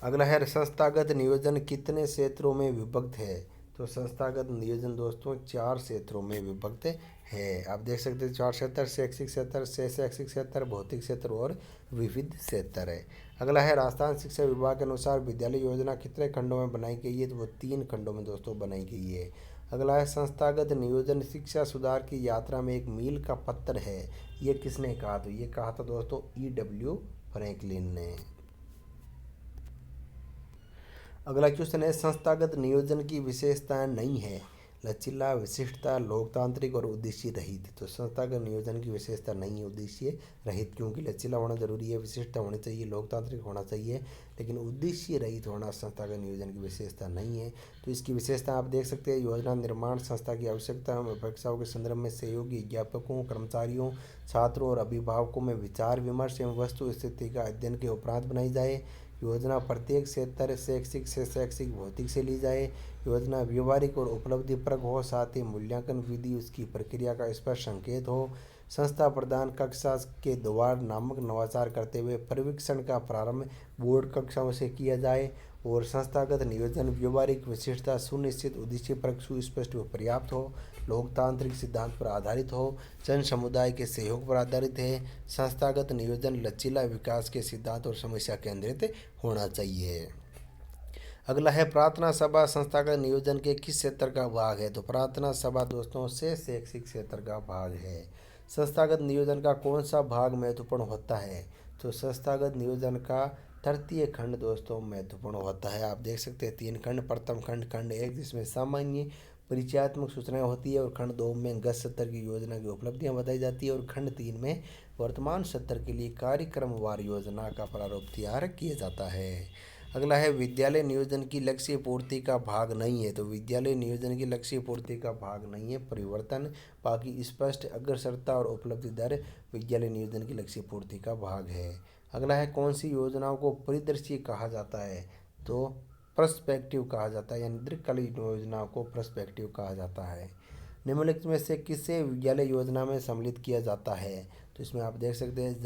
अगला है संस्थागत नियोजन कितने क्षेत्रों में विभक्त है? तो संस्थागत नियोजन दोस्तों 4 क्षेत्रों में विभक्त है। आप देख सकते हैं 4 क्षेत्र, शैक्षिक क्षेत्र, शैक्षिक क्षेत्र, भौतिक क्षेत्र और विविध क्षेत्र है। अगला है राजस्थान शिक्षा विभाग के अनुसार विद्यालय योजना कितने खंडों में बनाई गई है? तो वो 3 खंडों में दोस्तों बनाई गई है। अगला है संस्थागत नियोजन शिक्षा सुधार की यात्रा में एक मील का पत्थर है, ये किसने कहा? तो ये कहा था दोस्तों E.W. फ्रैंकलिन ने। अगला क्वेश्चन है संस्थागत नियोजन की विशेषताएं नहीं है, लचीला, विशिष्टता, लोकतांत्रिक और उद्देश्य रहित। तो संस्थागत नियोजन की विशेषता नहीं है उद्देश्य रहित, क्योंकि लचीला होना जरूरी है, विशिष्टता होनी चाहिए, लोकतांत्रिक होना चाहिए, लेकिन उद्देश्य रहित होना संस्थागत नियोजन की विशेषता नहीं है। तो इसकी विशेषता आप देख सकते हैं योजना निर्माण संस्था की आवश्यकता एवं अपेक्षाओं के संदर्भ में सहयोगी अध्यापकों, कर्मचारियों, छात्रों और अभिभावकों में विचार विमर्श एवं वस्तु स्थिति का अध्ययन के उपरांत बनाई जाए। योजना प्रत्येक क्षेत्र शैक्षिक से शैक्षिक भौतिक से ली जाए। योजना व्यवहारिक और उपलब्धिपरक हो, साथ ही मूल्यांकन विधि उसकी प्रक्रिया का स्पष्ट संकेत हो। संस्था प्रदान कक्षा के द्वार नामक नवाचार करते हुए परिवीक्षण का प्रारंभ बोर्ड कक्षाओं से किया जाए और संस्थागत नियोजन व्यवहारिक विशिष्टता सुनिश्चित उद्देश्यपरक सुस्पष्ट व पर्याप्त हो, लोकतांत्रिक सिद्धांत पर आधारित हो, जन समुदाय के सहयोग पर आधारित है। संस्थागत नियोजन लचीला विकास के सिद्धांत और समस्या केंद्रित होना चाहिए। अगला है प्रार्थना सभा संस्थागत नियोजन के किस क्षेत्र का भाग है? तो प्रार्थना सभा दोस्तों से शैक्षिक क्षेत्र का भाग है। संस्थागत नियोजन का कौन सा भाग महत्वपूर्ण होता है? तो संस्थागत नियोजन का तृतीय खंड दोस्तों महत्वपूर्ण होता है। आप देख सकते हैं 3 खंड। प्रथम खंड खंड 1 जिसमें सामान्य परिचयात्मक सूचनाएं होती है और खंड 2 में गत सत्र की योजना की उपलब्धियां बताई जाती है और खंड 3 में वर्तमान सत्र के लिए कार्यक्रमवार योजना का प्रारूप तैयार किया जाता है। अगला है विद्यालय नियोजन की लक्ष्य पूर्ति का भाग नहीं है। तो विद्यालय नियोजन की लक्ष्य पूर्ति का भाग नहीं है। परिवर्तन, बाकी स्पष्ट अग्रसरता और उपलब्धि दर विद्यालय नियोजन की लक्ष्य पूर्ति का भाग है। अगला है कौन सी योजनाओं को परिदृश्य कहा जाता है। तो पर्सपेक्टिव कहा जाता है, यानी दीर्घकालीन योजनाओं को पर्सपेक्टिव कहा जाता है। निम्नलिखित में से किसे विद्यालय योजना में सम्मिलित किया जाता है। तो इसमें आप देख सकते हैं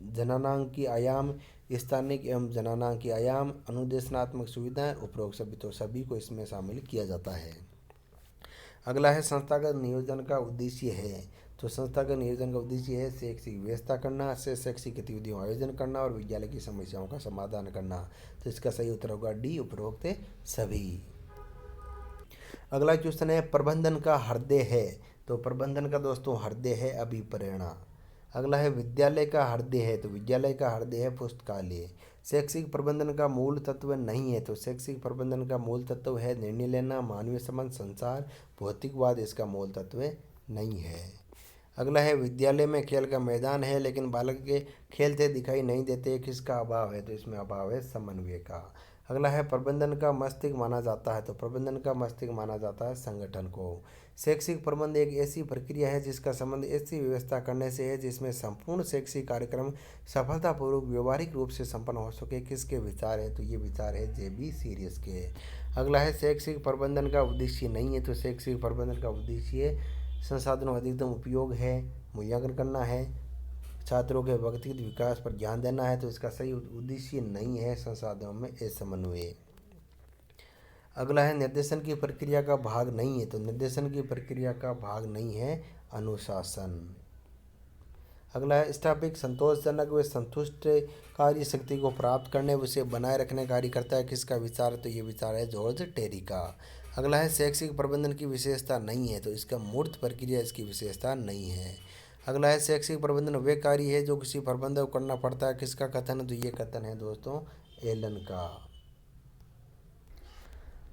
जननांक की आयाम, स्थानिक एवं जननांक की आयाम, अनुदेशनात्मक सुविधाएं, उपरोक्त सभी, तो सभी को इसमें शामिल किया जाता है। अगला है संस्थागत नियोजन का उद्देश्य है। तो संस्थागत नियोजन का उद्देश्य है शैक्षिक व्यवस्था करना, से शैक्षिक गतिविधियों आयोजन करना और विद्यालय की समस्याओं का समाधान करना। तो इसका सही उत्तर होगा डी, उपरोक्त सभी। अगला क्वेश्चन है प्रबंधन का हृदय है। तो प्रबंधन का दोस्तों हृदय है अभिप्रेरणा। अगला है विद्यालय का हृदय है। तो विद्यालय का हृदय है पुस्तकालय। शैक्षिक प्रबंधन का मूल तत्व नहीं है। तो शैक्षिक प्रबंधन का मूल तत्व है निर्णय लेना, मानवीय संबंध, संचार, भौतिकवाद इसका मूल तत्व नहीं है। अगला है विद्यालय में खेल का मैदान है लेकिन बालक के खेलते दिखाई नहीं देते, किसका अभाव है। तो इसमें अभाव है समन्वय का। अगला है प्रबंधन का मस्तिष्क माना जाता है। तो प्रबंधन का मस्तिष्क माना जाता है संगठन को। शैक्षिक प्रबंध एक ऐसी प्रक्रिया है जिसका संबंध ऐसी व्यवस्था करने से है जिसमें संपूर्ण शैक्षिक कार्यक्रम सफलतापूर्वक व्यवहारिक रूप से संपन्न हो सके, किसके विचार है। तो ये विचार है जे.बी. सीरियस के। अगला है शैक्षिक प्रबंधन का उद्देश्य नहीं है। तो शैक्षिक प्रबंधन का उद्देश्य संसाधनों का अधिकतम उपयोग है, मूल्यांकन करना है, छात्रों के व्यक्तिगत विकास पर ध्यान देना है। तो इसका सही उद्देश्य नहीं है संसाधनों में समन्वय। अगला है निर्देशन की प्रक्रिया का भाग नहीं है। तो निर्देशन की प्रक्रिया का भाग नहीं है अनुशासन। अगला है स्टाफिक संतोषजनक व संतुष्ट कार्य शक्ति को प्राप्त करने व उसे बनाए रखने कार्य करता है, किसका विचार। तो ये विचार है जॉर्ज टेरी का। अगला है शैक्षिक प्रबंधन की विशेषता नहीं है। तो इसका मूर्त प्रक्रिया इसकी विशेषता नहीं है। अगला है शैक्षिक प्रबंधन वे कार्य है जो किसी प्रबंधक को करना पड़ता है, किसका कथन है। तो ये कथन है दोस्तों एलन का।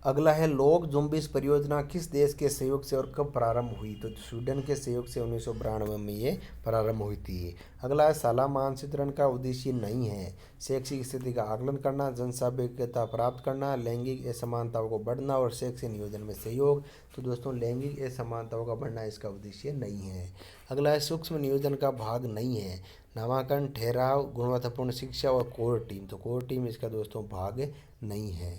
अगला है लोक जुम्बिश परियोजना किस देश के सहयोग से और कब प्रारंभ हुई। तो स्वीडन के सहयोग से 1992 में ये प्रारंभ हुई थी। अगला है शाला मानचित्रण का उद्देश्य नहीं है शैक्षिक स्थिति का आकलन करना, जनसापेक्षता प्राप्त करना, लैंगिक असमानताओं को बढ़ना और शैक्षिक नियोजन में सहयोग। तो दोस्तों लैंगिक असमानताओं का बढ़ना इसका उद्देश्य नहीं है। अगला है सूक्ष्म नियोजन का भाग नहीं है नामांकन, ठहराव, गुणवत्तापूर्ण शिक्षा और कोर टीम। तो कोर टीम इसका दोस्तों भाग नहीं है।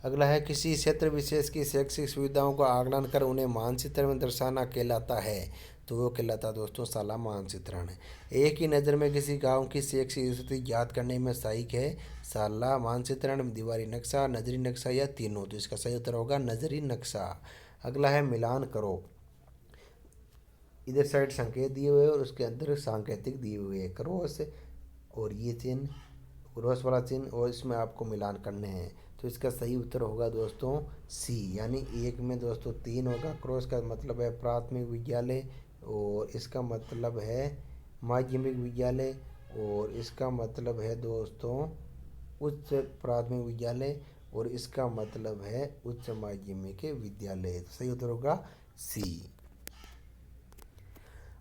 अगला है किसी क्षेत्र विशेष की शैक्षिक सुविधाओं का आकलन कर उन्हें मानचित्र में दर्शाना कहलाता है। तो वो कहलाता दोस्तों शाला मानचित्रण। एक ही नज़र में किसी गांव की शैक्षिक स्थिति ज्ञात करने में सहायक है शाला मानचित्रण, दीवारी नक्शा, नजरी नक्शा या तीनों। तो इसका सही उत्तर होगा नजरी नक्शा। अगला है मिलान करो। इधर साइड संकेत दिए हुए और उसके अंदर सांकेतिक दिए हुए हैं, क्रॉस और ये चिन्ह, क्रॉस वाला चिन्ह, और इसमें आपको मिलान करने हैं। तो इसका सही उत्तर होगा दोस्तों सी, यानी एक में दोस्तों 3 होगा। क्रॉस का मतलब है प्राथमिक विद्यालय और इसका मतलब है माध्यमिक विद्यालय और इसका मतलब है दोस्तों उच्च प्राथमिक विद्यालय और इसका मतलब है उच्च माध्यमिक विद्यालय। तो सही उत्तर होगा सी।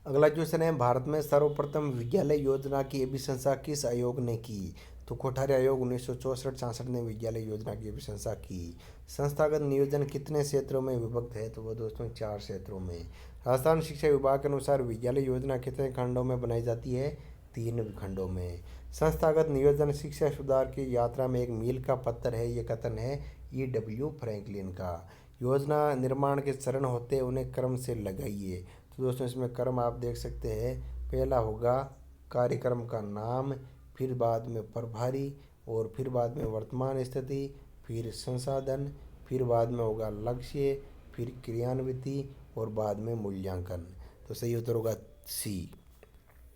अगला क्वेश्चन है भारत में सर्वप्रथम विद्यालय योजना की अभिशंसा किस आयोग ने की। तो कोठारी आयोग 1964-66 ने विद्यालय योजना की अभिशंसा की। संस्थागत नियोजन कितने क्षेत्रों में विभक्त है। तो वो दोस्तों 4 क्षेत्रों में। राजस्थान शिक्षा विभाग के अनुसार विद्यालय योजना कितने खंडों में बनाई जाती है। 3 खंडों में। संस्थागत नियोजन शिक्षा सुधार की यात्रा में एक मील का पत्थर है, ये कथन है E.W. फ्रैंकलिन का। योजना निर्माण के चरण होते हैं उन्हें क्रम से लगाइए। तो दोस्तों इसमें क्रम आप देख सकते हैं, पहला होगा कार्यक्रम का नाम, फिर बाद में प्रभारी और फिर बाद में वर्तमान स्थिति, फिर संसाधन, फिर बाद में होगा लक्ष्य, फिर क्रियान्विति और बाद में मूल्यांकन। तो सही उत्तर होगा सी।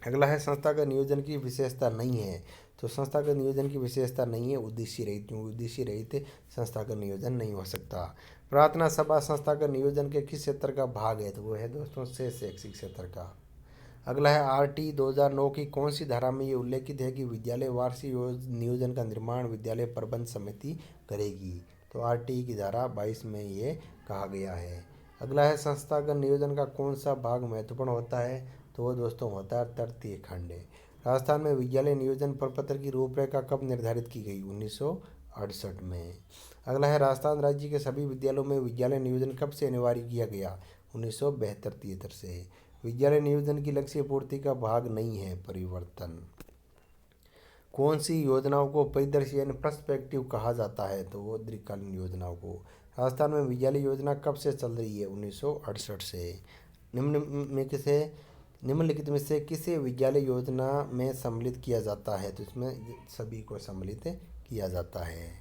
अगला है संस्था का नियोजन की विशेषता नहीं है। तो संस्था का नियोजन की विशेषता नहीं है उद्देश्य रहित, क्योंकि उद्देश्य रहित संस्था का नियोजन नहीं हो सकता। प्रार्थना सभा संस्था का नियोजन के किस क्षेत्र का भाग है। तो वो है दोस्तों से शैक्षिक क्षेत्र का। अगला है आरटी 2009 की कौन सी धारा में ये उल्लेखित है कि विद्यालय वार्षिक नियोजन का निर्माण विद्यालय प्रबंध समिति करेगी? तो आरटी की धारा 22 में ये कहा गया है। अगला है संस्थागत नियोजन का कौन सा भाग महत्वपूर्ण होता है? तो वो दोस्तों होता है तृतीय खंड। राजस्थान में विद्यालय नियोजन प्रपत्र की रूपरेखा कब निर्धारित की गई? 1968 में। अगला है राजस्थान राज्य के सभी विद्यालयों में विद्यालय नियोजन कब से अनिवार्य किया गया? 1972-73 से। विद्यालय नियोजन की लक्ष्य पूर्ति का भाग नहीं है परिवर्तन। कौन सी योजनाओं को परिदर्शी यानी पर्सपेक्टिव कहा जाता है? तो वो दीर्घकालीन योजनाओं को। राजस्थान में विद्यालय योजना कब से चल रही है? 1968 से। निम्नलिखित में से किसे विद्यालय योजना में सम्मिलित किया जाता है? तो इसमें सभी को सम्मिलित किया जाता है।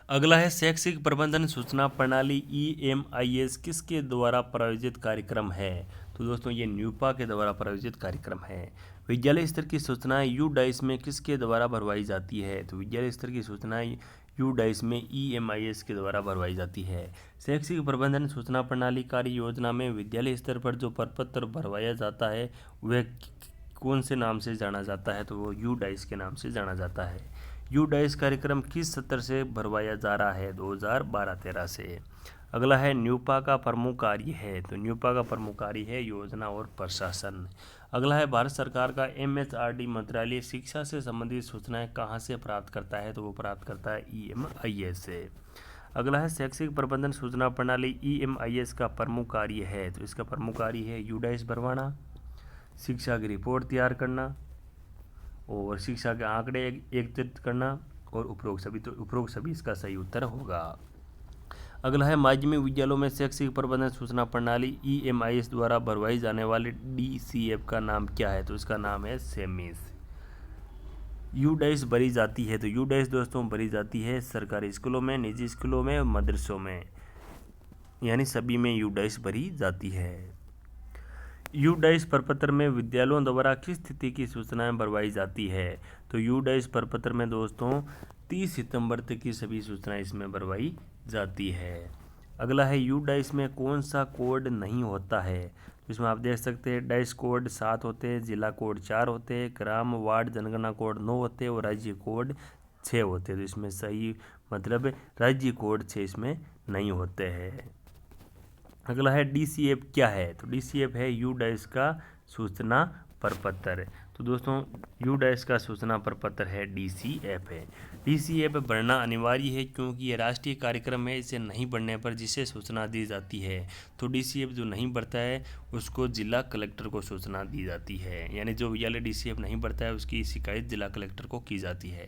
अगला है शैक्षिक प्रबंधन सूचना प्रणाली EMIS किसके द्वारा प्रायोजित कार्यक्रम है? तो दोस्तों ये न्यूपा के द्वारा प्रायोजित कार्यक्रम है। विद्यालय स्तर की सूचनाएं यूडाइस में किसके द्वारा भरवाई जाती है? तो विद्यालय स्तर की सूचनाएं यूडाइस में EMIS के द्वारा भरवाई जाती है। शैक्षिक प्रबंधन सूचना प्रणाली कार्य योजना में विद्यालय स्तर पर जो प्रपत्र भरवाया जाता है वह कौन से नाम से जाना जाता है? तो वो यूडाइस के नाम से जाना जाता है। यूडाइस कार्यक्रम किस सत्र से भरवाया जा रहा है? 2012-13 से। अगला है न्यूपा का प्रमुख कार्य है। तो न्यूपा का प्रमुख कार्य है योजना और प्रशासन। अगला है भारत सरकार का MHRD मंत्रालय शिक्षा से संबंधित सूचनाएं कहाँ से प्राप्त करता है? तो वो प्राप्त करता है EMIS से। अगला है शैक्षिक प्रबंधन सूचना प्रणाली EMIS का प्रमुख कार्य है। तो इसका प्रमुख कार्य है यूडाइस भरवाना, शिक्षा की रिपोर्ट तैयार करना और शिक्षा के आंकड़े एकत्रित करना और उपरोक्त सभी इसका सही उत्तर होगा। अगला है माध्यमिक विद्यालयों में शैक्षिक प्रबंधन सूचना प्रणाली EMIS द्वारा भरवाई जाने वाले DCF का नाम क्या है? तो इसका नाम है सेमिस। यूडाइस भरी जाती है। तो यूडाइस दोस्तों भरी जाती है सरकारी स्कूलों में, निजी स्कूलों में, मदरसों में, यानी सभी में यूडाइस भरी जाती है। यूडाइस प्रपत्र में विद्यालयों द्वारा किस तिथि की सूचनाएं भरवाई जाती है? तो यूडाइस प्रपत्र में दोस्तों 30 सितंबर तक की सभी सूचनाएं इसमें भरवाई जाती है। अगला है यूडाइस में कौन सा कोड नहीं होता है? इसमें आप देख सकते हैं डाइस कोड 7 होते हैं, जिला कोड 4 होते हैं, ग्राम वार्ड जनगणना कोड 9 होते हैं और राज्य कोड 6 होते हैं। तो इसमें सही मतलब राज्य कोड 6 इसमें नहीं होते हैं। अगला है DCF क्या है? तो DCF है यूडाइस का सूचना प्रपत्र। तो दोस्तों यूडाइस का सूचना प्रपत्र है DCF है। DCF भरना अनिवार्य है क्योंकि ये राष्ट्रीय कार्यक्रम है। इसे नहीं भरने पर जिसे सूचना दी जाती है तो DCF जो नहीं भरता है उसको जिला कलेक्टर को सूचना दी जाती है, यानी जो विद्यालय DCF नहीं भरता है उसकी शिकायत जिला कलेक्टर को की जाती है।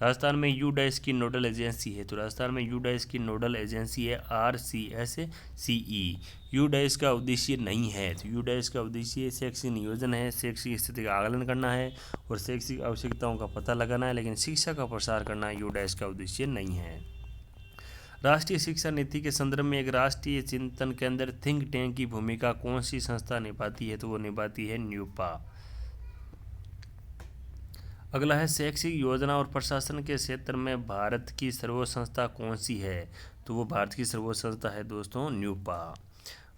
राजस्थान में यूडाइस की नोडल एजेंसी है। तो राजस्थान में यूडाइस की नोडल एजेंसी है RCSCE। यूडाइस का उद्देश्य नहीं है। तो यूडाइस का उद्देश्य शैक्षिक नियोजन है, शैक्षिक स्थिति का आकलन करना है और शैक्षिक आवश्यकताओं का पता लगाना है, लेकिन शिक्षा का प्रसार करना यूडाइस का उद्देश्य नहीं है। राष्ट्रीय शिक्षा नीति के संदर्भ में एक राष्ट्रीय चिंतन केंद्र थिंक टैंक की भूमिका कौन सी संस्था निभाती है? तो वो निभाती है न्यूपा। अगला है शैक्षिक योजना और प्रशासन के क्षेत्र में भारत की सर्वोच्च संस्था कौन सी है? तो वो भारत की सर्वोच्च संस्था है दोस्तों न्यूपा।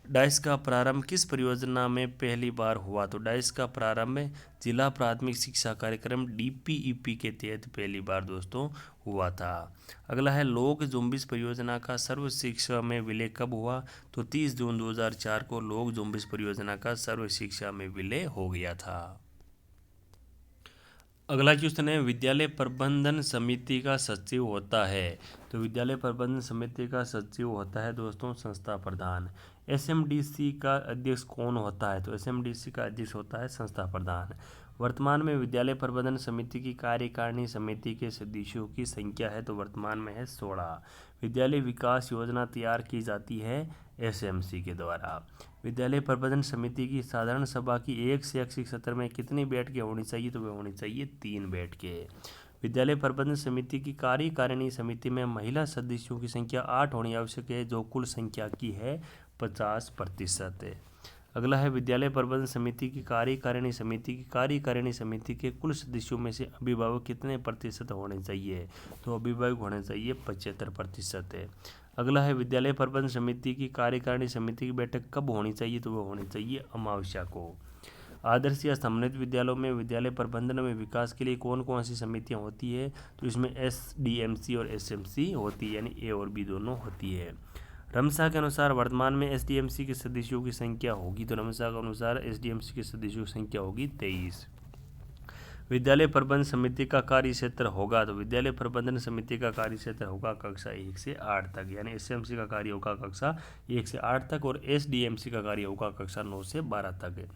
डाइस का प्रारंभ किस परियोजना में पहली बार हुआ? तो डाइस का प्रारंभ जिला प्राथमिक शिक्षा कार्यक्रम DPEP के तहत पहली बार दोस्तों हुआ था। अगला है लोक जुम्बिश परियोजना का सर्व शिक्षा में विलय कब हुआ? तो 30 जून 2004 को लोक जुम्बिश परियोजना का सर्व शिक्षा में विलय हो गया था। अगला क्वेश्चन है विद्यालय प्रबंधन समिति का सचिव होता है। तो विद्यालय प्रबंधन समिति का सचिव होता है दोस्तों संस्था प्रधान। SMDC का अध्यक्ष कौन होता है? तो SMDC का अध्यक्ष होता है संस्था प्रधान। वर्तमान में विद्यालय प्रबंधन समिति की कार्यकारिणी समिति के सदस्यों की संख्या है तो वर्तमान में है 16। विद्यालय विकास योजना तैयार की जाती है SMC के द्वारा। विद्यालय प्रबंधन समिति की साधारण सभा की एक शैक्षिक सत्र में कितनी बैठकें होनी चाहिए? तो वह होनी चाहिए 3 बैठकें। विद्यालय प्रबंधन समिति की कार्यकारिणी समिति में महिला सदस्यों की संख्या 8 होनी आवश्यक है जो कुल संख्या की है 50%। अगला है विद्यालय प्रबंधन समिति की कार्यकारिणी समिति के कुल सदस्यों में से अभिभावक कितने प्रतिशत होने चाहिए? तो अभिभावक होने चाहिए 75% है। अगला है विद्यालय प्रबंधन समिति की कार्यकारिणी समिति की बैठक कब होनी चाहिए? तो वो होनी चाहिए अमावस्या को। आदर्श या सम्मिलित विद्यालयों में विद्यालय प्रबंधन में विकास के लिए कौन कौन सी समितियां होती है? तो इसमें SDMC और SMC होती है, यानी A और B दोनों होती है। रमसा के अनुसार वर्तमान में SDMC के सदस्यों की संख्या होगी, तो रमसा के अनुसार SDMC के सदस्यों की संख्या होगी 23। विद्यालय प्रबंधन समिति का कार्य क्षेत्र होगा, तो विद्यालय प्रबंधन समिति का कार्य क्षेत्र होगा कक्षा 1 से 8 तक, यानी SMC का कार्य होगा कक्षा 1 से 8 तक और SDMC का कार्य होगा कक्षा 9 से 12 तक।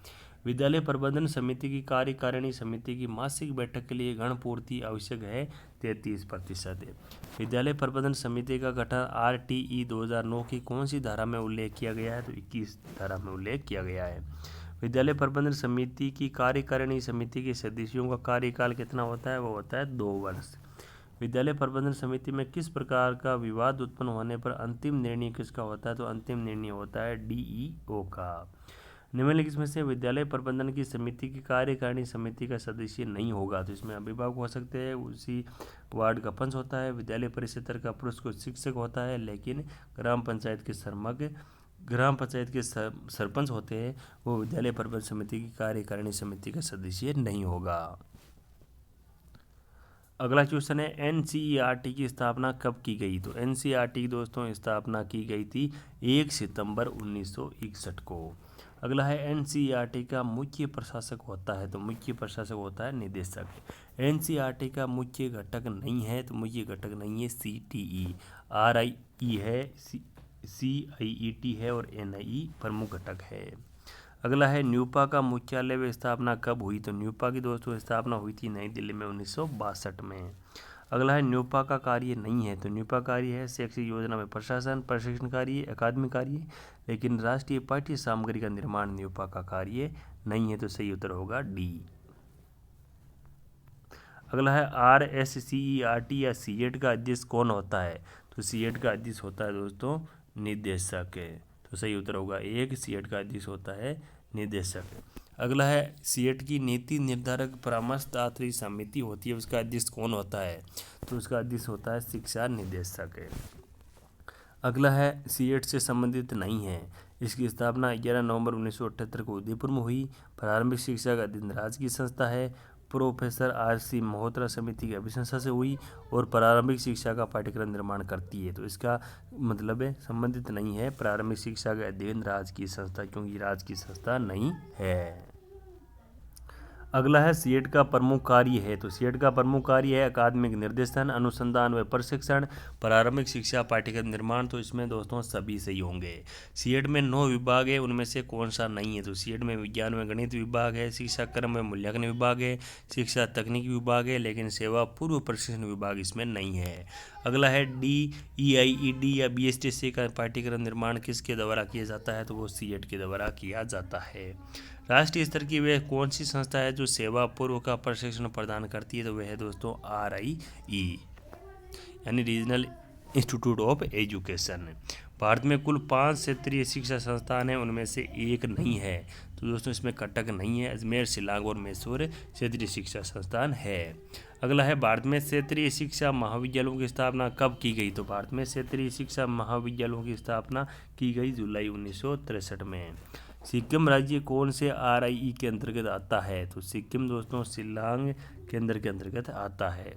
विद्यालय प्रबंधन समिति की कार्यकारिणी समिति की मासिक बैठक के लिए गण पूर्ति आवश्यक है 33%। विद्यालय प्रबंधन समिति का गठन RTE 2009 की कौन सी धारा में उल्लेख किया गया है? तो 21 धारा में उल्लेख किया गया है। विद्यालय प्रबंधन समिति की कार्यकारिणी समिति के सदस्यों का कार्यकाल कितना होता है? वो होता है 2 वर्ष। विद्यालय प्रबंधन समिति में किस प्रकार का विवाद उत्पन्न होने पर अंतिम निर्णय किसका होता है? तो अंतिम निर्णय होता है DEO का। निम्नलिखित में से विद्यालय प्रबंधन की समिति की कार्यकारिणी समिति का सदस्य नहीं होगा, तो इसमें अभिभावक हो सकते हैं, उसी वार्ड का पंच होता है, विद्यालय परिषद का पुरुष को शिक्षक होता है, लेकिन ग्राम पंचायत के सरपंच होते हैं, वो विद्यालय प्रबंधन समिति की कार्यकारिणी समिति का सदस्य नहीं होगा। अगला क्वेश्चन है NCERT की स्थापना कब की गई? तो NCERT की दोस्तों स्थापना की गई थी 1 सितंबर 1961 को। अगला है NCERT का मुख्य प्रशासक होता है, तो मुख्य प्रशासक होता है निदेशक। NCERT का मुख्य घटक नहीं है, तो मुख्य घटक नहीं है CTE, RIE है, CIET है और NIE प्रमुख घटक है। अगला है न्यूपा का मुख्यालय व स्थापना कब हुई? तो न्यूपा की दोस्तों स्थापना हुई थी नई दिल्ली में 1962 में। अगला है न्यूपा का कार्य नहीं है, तो न्यूपा कार्य है शैक्षिक योजना में प्रशासन, प्रशिक्षण कार्य, अकादमिक कार्य, लेकिन राष्ट्रीय पाठ्य सामग्री का निर्माण न्यूपा का कार्य नहीं है, तो सही उत्तर होगा D। अगला है RSCERT या CET का अध्यक्ष कौन होता है? तो CET का अध्यक्ष होता है दोस्तों निदेशक, तो सही उत्तर होगा 1, CET का अध्यक्ष होता है निदेशक। अगला है CET की नीति निर्धारक परामर्शदात्री समिति होती है, उसका अध्यक्ष कौन होता है? तो उसका अध्यक्ष होता है शिक्षा निदेशक। अगला है CET से संबंधित नहीं है, इसकी स्थापना 11 नवंबर 1978 को उदयपुर में हुई। प्रारंभिक शिक्षा का अध्ययन राज्य की संस्था है, प्रोफेसर RC मल्होत्रा समिति की अभिशंसा से हुई और प्रारंभिक शिक्षा का पाठ्यक्रम निर्माण करती है, तो इसका मतलब है संबंधित नहीं है प्रारंभिक शिक्षा का अध्ययन राज्य की संस्था, क्योंकि राज्य की संस्था नहीं है। अगला है CET का प्रमुख कार्य है, तो CET का प्रमुख कार्य है अकादमिक निर्देशन, अनुसंधान व प्रशिक्षण, प्रारंभिक शिक्षा पाठ्यक्रम निर्माण, तो इसमें दोस्तों सभी सही होंगे। CET में 9 विभाग है, उनमें से कौन सा नहीं है? तो CET में विज्ञान व गणित विभाग है, शिक्षा क्रम व मूल्यांकन विभाग है, शिक्षा तकनीकी विभाग है, लेकिन सेवा पूर्व प्रशिक्षण विभाग इसमें नहीं है। अगला है DEIED या BSTC का पाठ्यक्रम निर्माण किसके द्वारा किया जाता है? तो वो CET के द्वारा किया जाता है। राष्ट्रीय स्तर की वह कौन सी संस्था है जो सेवा पूर्व का प्रशिक्षण प्रदान करती है? तो वह है दोस्तों RIE, यानी regional institute of education. Bharat में कुल 5 क्षेत्रीय शिक्षा संस्थान हैं, उनमें से एक नहीं है, तो दोस्तों इसमें कटक नहीं है, अजमेर, शिलांग और मैसूर क्षेत्रीय शिक्षा संस्थान है। अगला है भारत में क्षेत्रीय शिक्षा महाविद्यालयों की स्थापना कब की गई? तो भारत में क्षेत्रीय शिक्षा महाविद्यालयों की स्थापना की गई जुलाई 1963 में। सिक्किम राज्य कौन से RIE के अंतर्गत आता है? तो सिक्किम दोस्तों शिलांग केंद्र के अंतर्गत आता है।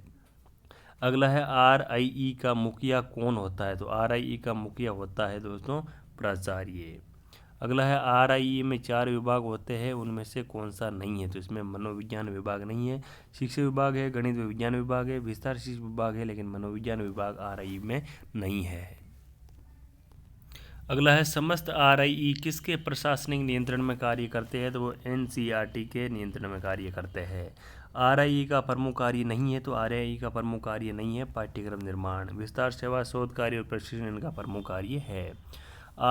अगला है RIE का मुखिया कौन होता है? तो RIE का मुखिया होता है दोस्तों प्राचार्य। अगला है RIE में 4 विभाग होते हैं, उनमें से कौन सा नहीं है? तो इसमें मनोविज्ञान विभाग नहीं है, शिक्षा विभाग है, गणित विज्ञान विभाग है, विस्तार शिक्षा विभाग है, लेकिन मनोविज्ञान विभाग RIE में नहीं है। अगला है समस्त RIE किसके प्रशासनिक नियंत्रण में कार्य करते हैं? तो वो NCERT के नियंत्रण में कार्य करते हैं। RIE का प्रमुख कार्य नहीं है, तो RIE का प्रमुख कार्य नहीं है पाठ्यक्रम निर्माण, विस्तार सेवा, शोध कार्य और प्रशिक्षण इनका प्रमुख कार्य है।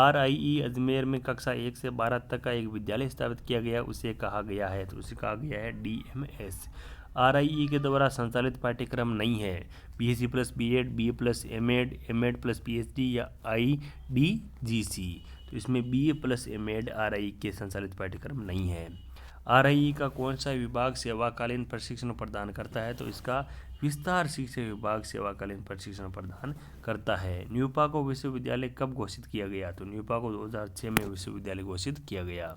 RIE अजमेर में कक्षा 1 से 12 तक का एक विद्यालय स्थापित किया गया, उसे कहा गया है, तो उसे कहा गया है DMS। RIE के द्वारा संचालित पाठ्यक्रम नहीं है BSc+B.Ed, BA+M.Ed, M.Ed+PhD या IDGC, तो इसमें BA प्लस एम.एड RIE के संचालित पाठ्यक्रम नहीं है। RIE का कौन सा विभाग सेवाकालीन प्रशिक्षण प्रदान करता है? तो इसका विस्तार शिक्षा विभाग सेवाकालीन प्रशिक्षण प्रदान करता है। न्यूपा को विश्वविद्यालय कब घोषित किया गया? तो न्यूपा को 2006 में विश्वविद्यालय घोषित किया गया।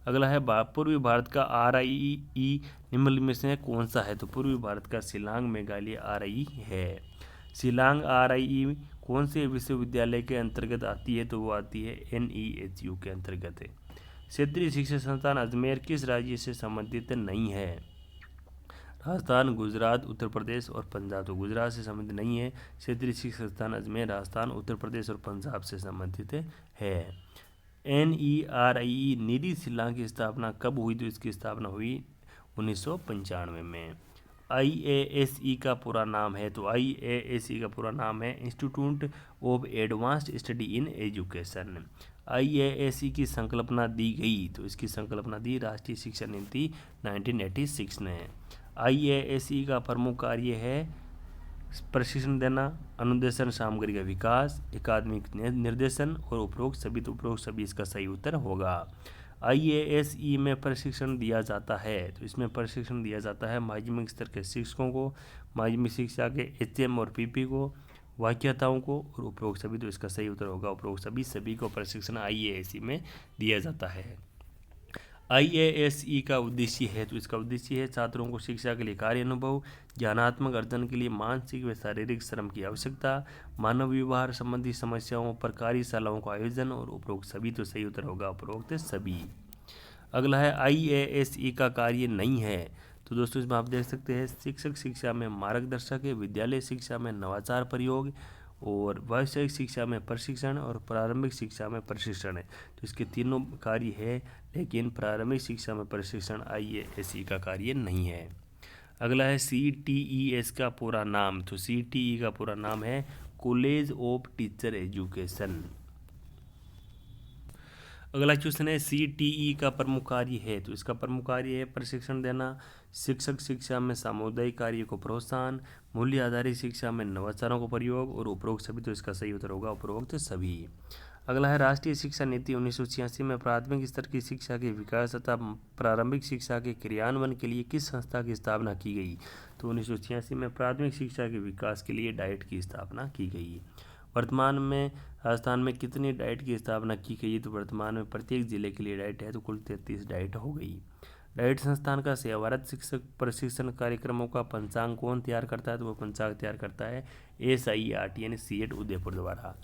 अगला है पूर्वी भारत का RIE निम्नलिखित में से कौन सा है? तो पूर्वी भारत का शिलांग मेघालय RIE है। शिलांग RIE कौन से विश्वविद्यालय के अंतर्गत आती है? तो वो आती है NEHU के अंतर्गत है। क्षेत्रीय शिक्षा संस्थान अजमेर किस राज्य से संबंधित नहीं है? राजस्थान, गुजरात, उत्तर प्रदेश और पंजाब। तो गुजरात से संबंधित नहीं है। क्षेत्रीय शिक्षा संस्थान अजमेर राजस्थान, उत्तर प्रदेश और पंजाब से संबंधित है। NERIE नीरी शिलांग की स्थापना कब हुई? तो इसकी स्थापना हुई 1995 में। IASE का पूरा नाम है? तो IASE का पूरा नाम है institute of advanced study in education. IASE की संकल्पना दी गई? तो इसकी संकल्पना दी राष्ट्रीय शिक्षा नीति 1986 ने। IASE का प्रमुख कार्य है प्रशिक्षण देना, अनुदेशन सामग्री का विकास, अकादमिक निर्देशन और उपरोक्त सभी। तो उपरोक्त सभी इसका सही उत्तर होगा। IASE में प्रशिक्षण दिया जाता है? तो इसमें प्रशिक्षण दिया जाता है माध्यमिक स्तर के शिक्षकों को, माध्यमिक शिक्षा के HM और PP को, वाक्यताओं को और उपरोक्त सभी। तो इसका सही उत्तर होगा उपरोक्त सभी को प्रशिक्षण IASE में दिया जाता है। IASE का उद्देश्य है? तो इसका उद्देश्य है छात्रों को शिक्षा के लिए कार्य अनुभव, ज्ञानात्मक अर्जन के लिए मानसिक व शारीरिक श्रम की आवश्यकता, मानव व्यवहार संबंधी समस्याओं पर कार्यशालाओं का आयोजन और उपरोक्त सभी। तो सही उत्तर होगा उपरोक्त सभी। अगला है IASE का कार्य नहीं है? तो दोस्तों इसमें आप देख सकते हैं शिक्षक शिक्षा में मार्गदर्शक, विद्यालय शिक्षा में नवाचार प्रयोग और व्यावसायिक शिक्षा में प्रशिक्षण और प्रारंभिक शिक्षा में प्रशिक्षण है। तो इसके तीनों कार्य है, लेकिन प्रारंभिक शिक्षा में प्रशिक्षण IASE का कार्य नहीं है। अगला है CTES का पूरा नाम? तो CTE का पूरा नाम है कॉलेज ऑफ टीचर एजुकेशन। अगला क्वेश्चन है CTE का प्रमुख कार्य है? तो इसका प्रमुख कार्य है प्रशिक्षण देना, शिक्षक शिक्षा में सामुदायिक कार्य को प्रोत्साहन, मूल्य आधारित शिक्षा में नवाचारों को प्रयोग और उपरोक्त सभी। तो इसका सही उत्तर होगा उपरोक्त सभी। अगला है राष्ट्रीय शिक्षा नीति 1986 में प्राथमिक स्तर की शिक्षा के विकास तथा प्रारंभिक शिक्षा के क्रियान्वयन के लिए किस संस्था की स्थापना की गई? तो 1986 में प्राथमिक शिक्षा के विकास के लिए डाइट की स्थापना की गई। वर्तमान में राजस्थान में कितनी डाइट की स्थापना की गई? तो वर्तमान में प्रत्येक जिले के लिए डाइट है, तो कुल 33 डाइट हो गई। डाइट संस्थान का सेवारत शिक्षक प्रशिक्षण कार्यक्रमों का पंचांग कौन तैयार करता है? तो वो पंचांग तैयार करता है SIERT यानी CET उदयपुर द्वारा।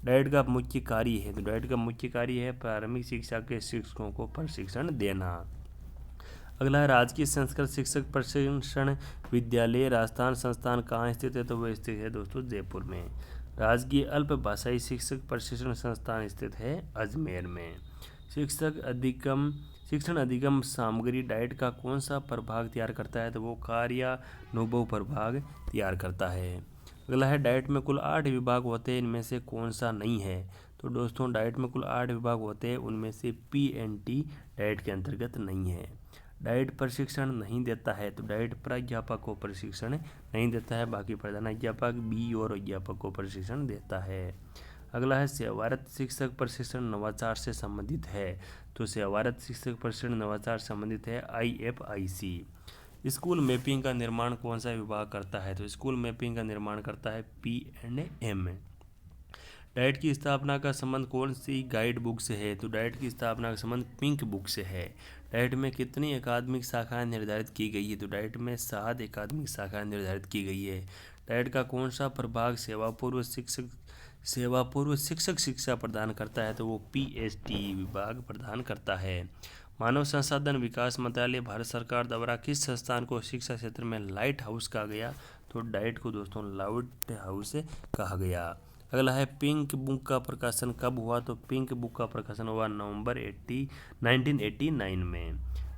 डाइट का मुख्य कार्य है? तो डाइट का मुख्य कार्य है प्रारंभिक शिक्षा के शिक्षकों को प्रशिक्षण देना। अगला है राजकीय संस्कृत शिक्षक प्रशिक्षण विद्यालय राजस्थान संस्थान कहाँ स्थित है? तो वह स्थित है दोस्तों जयपुर में। राजकीय अल्प भाषाई शिक्षक प्रशिक्षण संस्थान स्थित है अजमेर में। शिक्षण अधिगम सामग्री डाइट का कौन सा प्रभाग तैयार करता है? तो वो कार्यानुभव प्रभाग तैयार करता है। अगला है डाइट में कुल 8 विभाग होते हैं, इनमें से कौन सा नहीं है? तो दोस्तों डाइट में कुल 8 विभाग होते हैं, उनमें से PNT डाइट के अंतर्गत नहीं है। डाइट प्रशिक्षण नहीं देता है? तो डाइट प्राध्यापक को प्रशिक्षण नहीं देता है, बाकी प्रधानाध्यापक B और अध्यापक को प्रशिक्षण देता है। अगला है सेवारत शिक्षक प्रशिक्षण नवाचार से संबंधित है? तो सेवारत शिक्षक प्रशिक्षण नवाचार संबंधित है IFIC। स्कूल मैपिंग का निर्माण कौन सा विभाग करता है? तो स्कूल मैपिंग का निर्माण करता है P&M। डाइट की स्थापना का संबंध कौन सी गाइड बुक से है? तो डाइट की स्थापना का संबंध पिंक बुक से है। डाइट में कितनी अकादमिक शाखाएं निर्धारित की गई है? तो डाइट में 7 अकादमिक शाखाएं निर्धारित की गई है। डाइट का कौन सा प्रभाग सेवापूर्व शिक्षक शिक्षा प्रदान करता है? तो वो PST विभाग प्रदान करता है। मानव संसाधन विकास मंत्रालय भारत सरकार द्वारा किस संस्थान को शिक्षा क्षेत्र में लाइट हाउस कहा गया? तो डाइट को दोस्तों लाइट हाउस कहा गया। अगला है पिंक बुक का प्रकाशन कब हुआ? तो पिंक बुक का प्रकाशन हुआ नवंबर 1989 में।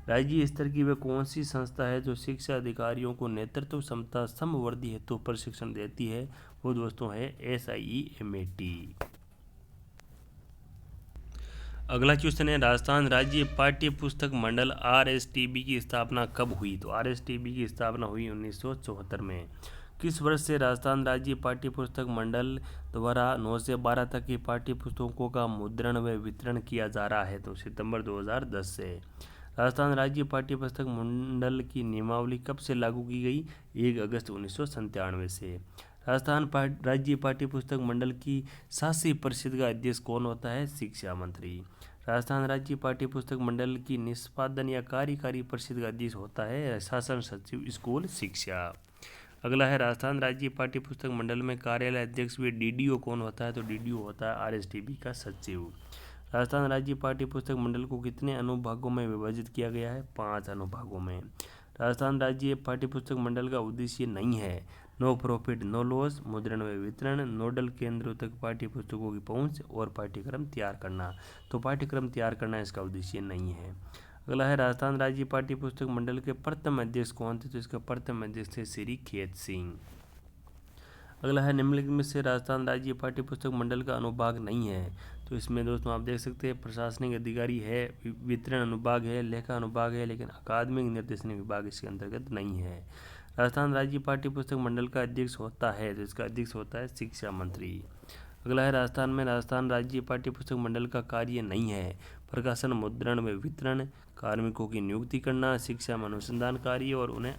राज्य स्तर की वह कौन सी संस्था है जो शिक्षा अधिकारियों को नेतृत्व क्षमता समवर्धी हेतु प्रशिक्षण देती है? वो दोस्तों है SIEMAT। अगला क्वेश्चन है राजस्थान राज्य पाठ्य पुस्तक मंडल RSTB की स्थापना कब हुई? तो RSTB की स्थापना हुई 1974 में। किस वर्ष से राजस्थान राज्य पाठ्य पुस्तक मंडल द्वारा 9 से 12 तक की पाठ्य पुस्तकों का मुद्रण व वितरण किया जा रहा है? तो सितंबर 2010 से। राजस्थान राज्य पाठ्य पुस्तक मंडल की नियमावली कब से लागू की गई? 1 अगस्त 1997 से। राजस्थान राज्य पाठ्य पुस्तक मंडल की शासी परिषद का अध्यक्ष कौन होता है? शिक्षा मंत्री। राजस्थान राज्य पाठ्य पुस्तक मंडल की निष्पादन या कार्यकारी परिषद का अध्यक्ष होता है शासन सचिव स्कूल शिक्षा। अगला है राजस्थान राज्य पाठ्य पुस्तक मंडल में कार्यालय अध्यक्ष व डीडीओ कौन होता है? तो डीडीओ होता है आरएसटीबी का सचिव। राजस्थान राज्य पाठ्य पुस्तक मंडल को कितने अनुभागों में विभाजित किया गया है? 5 अनुभागों में। राजस्थान राज्य पाठ्य पुस्तक मंडल का उद्देश्य नहीं है नो प्रॉफिट नो लॉस, मुद्रण व वितरण, नोडल केंद्रों तक पाठ्य पुस्तकों की पहुंच और पाठ्यक्रम तैयार करना। तो पाठ्यक्रम तैयार करना इसका उद्देश्य नहीं है। अगला है राजस्थान राज्य पाठ्य पुस्तक मंडल के प्रथम अध्यक्ष कौन थे? तो इसका प्रथम अध्यक्ष थे श्री खेत सिंह। अगला है निम्नलिखित में से राजस्थान राज्य पाठ्य पुस्तक मंडल का अनुभाग नहीं है? तो इसमें दोस्तों आप देख सकते हैं प्रशासनिक अधिकारी है, वितरण अनुभाग है, लेखा अनुभाग है, लेकिन अकादमिक निर्देशन विभाग इसके अंतर्गत नहीं है। राजस्थान राज्य पाठ्य पुस्तक मंडल का अध्यक्ष होता है तो इसका अध्यक्ष होता है शिक्षा मंत्री। अगला है राजस्थान राज्य पाठ्य पुस्तक मंडल का कार्य नहीं है प्रकाशन, मुद्रण व वितरण, कार्मिकों की नियुक्ति करना, शिक्षा में अनुसंधान कार्य और उन्हें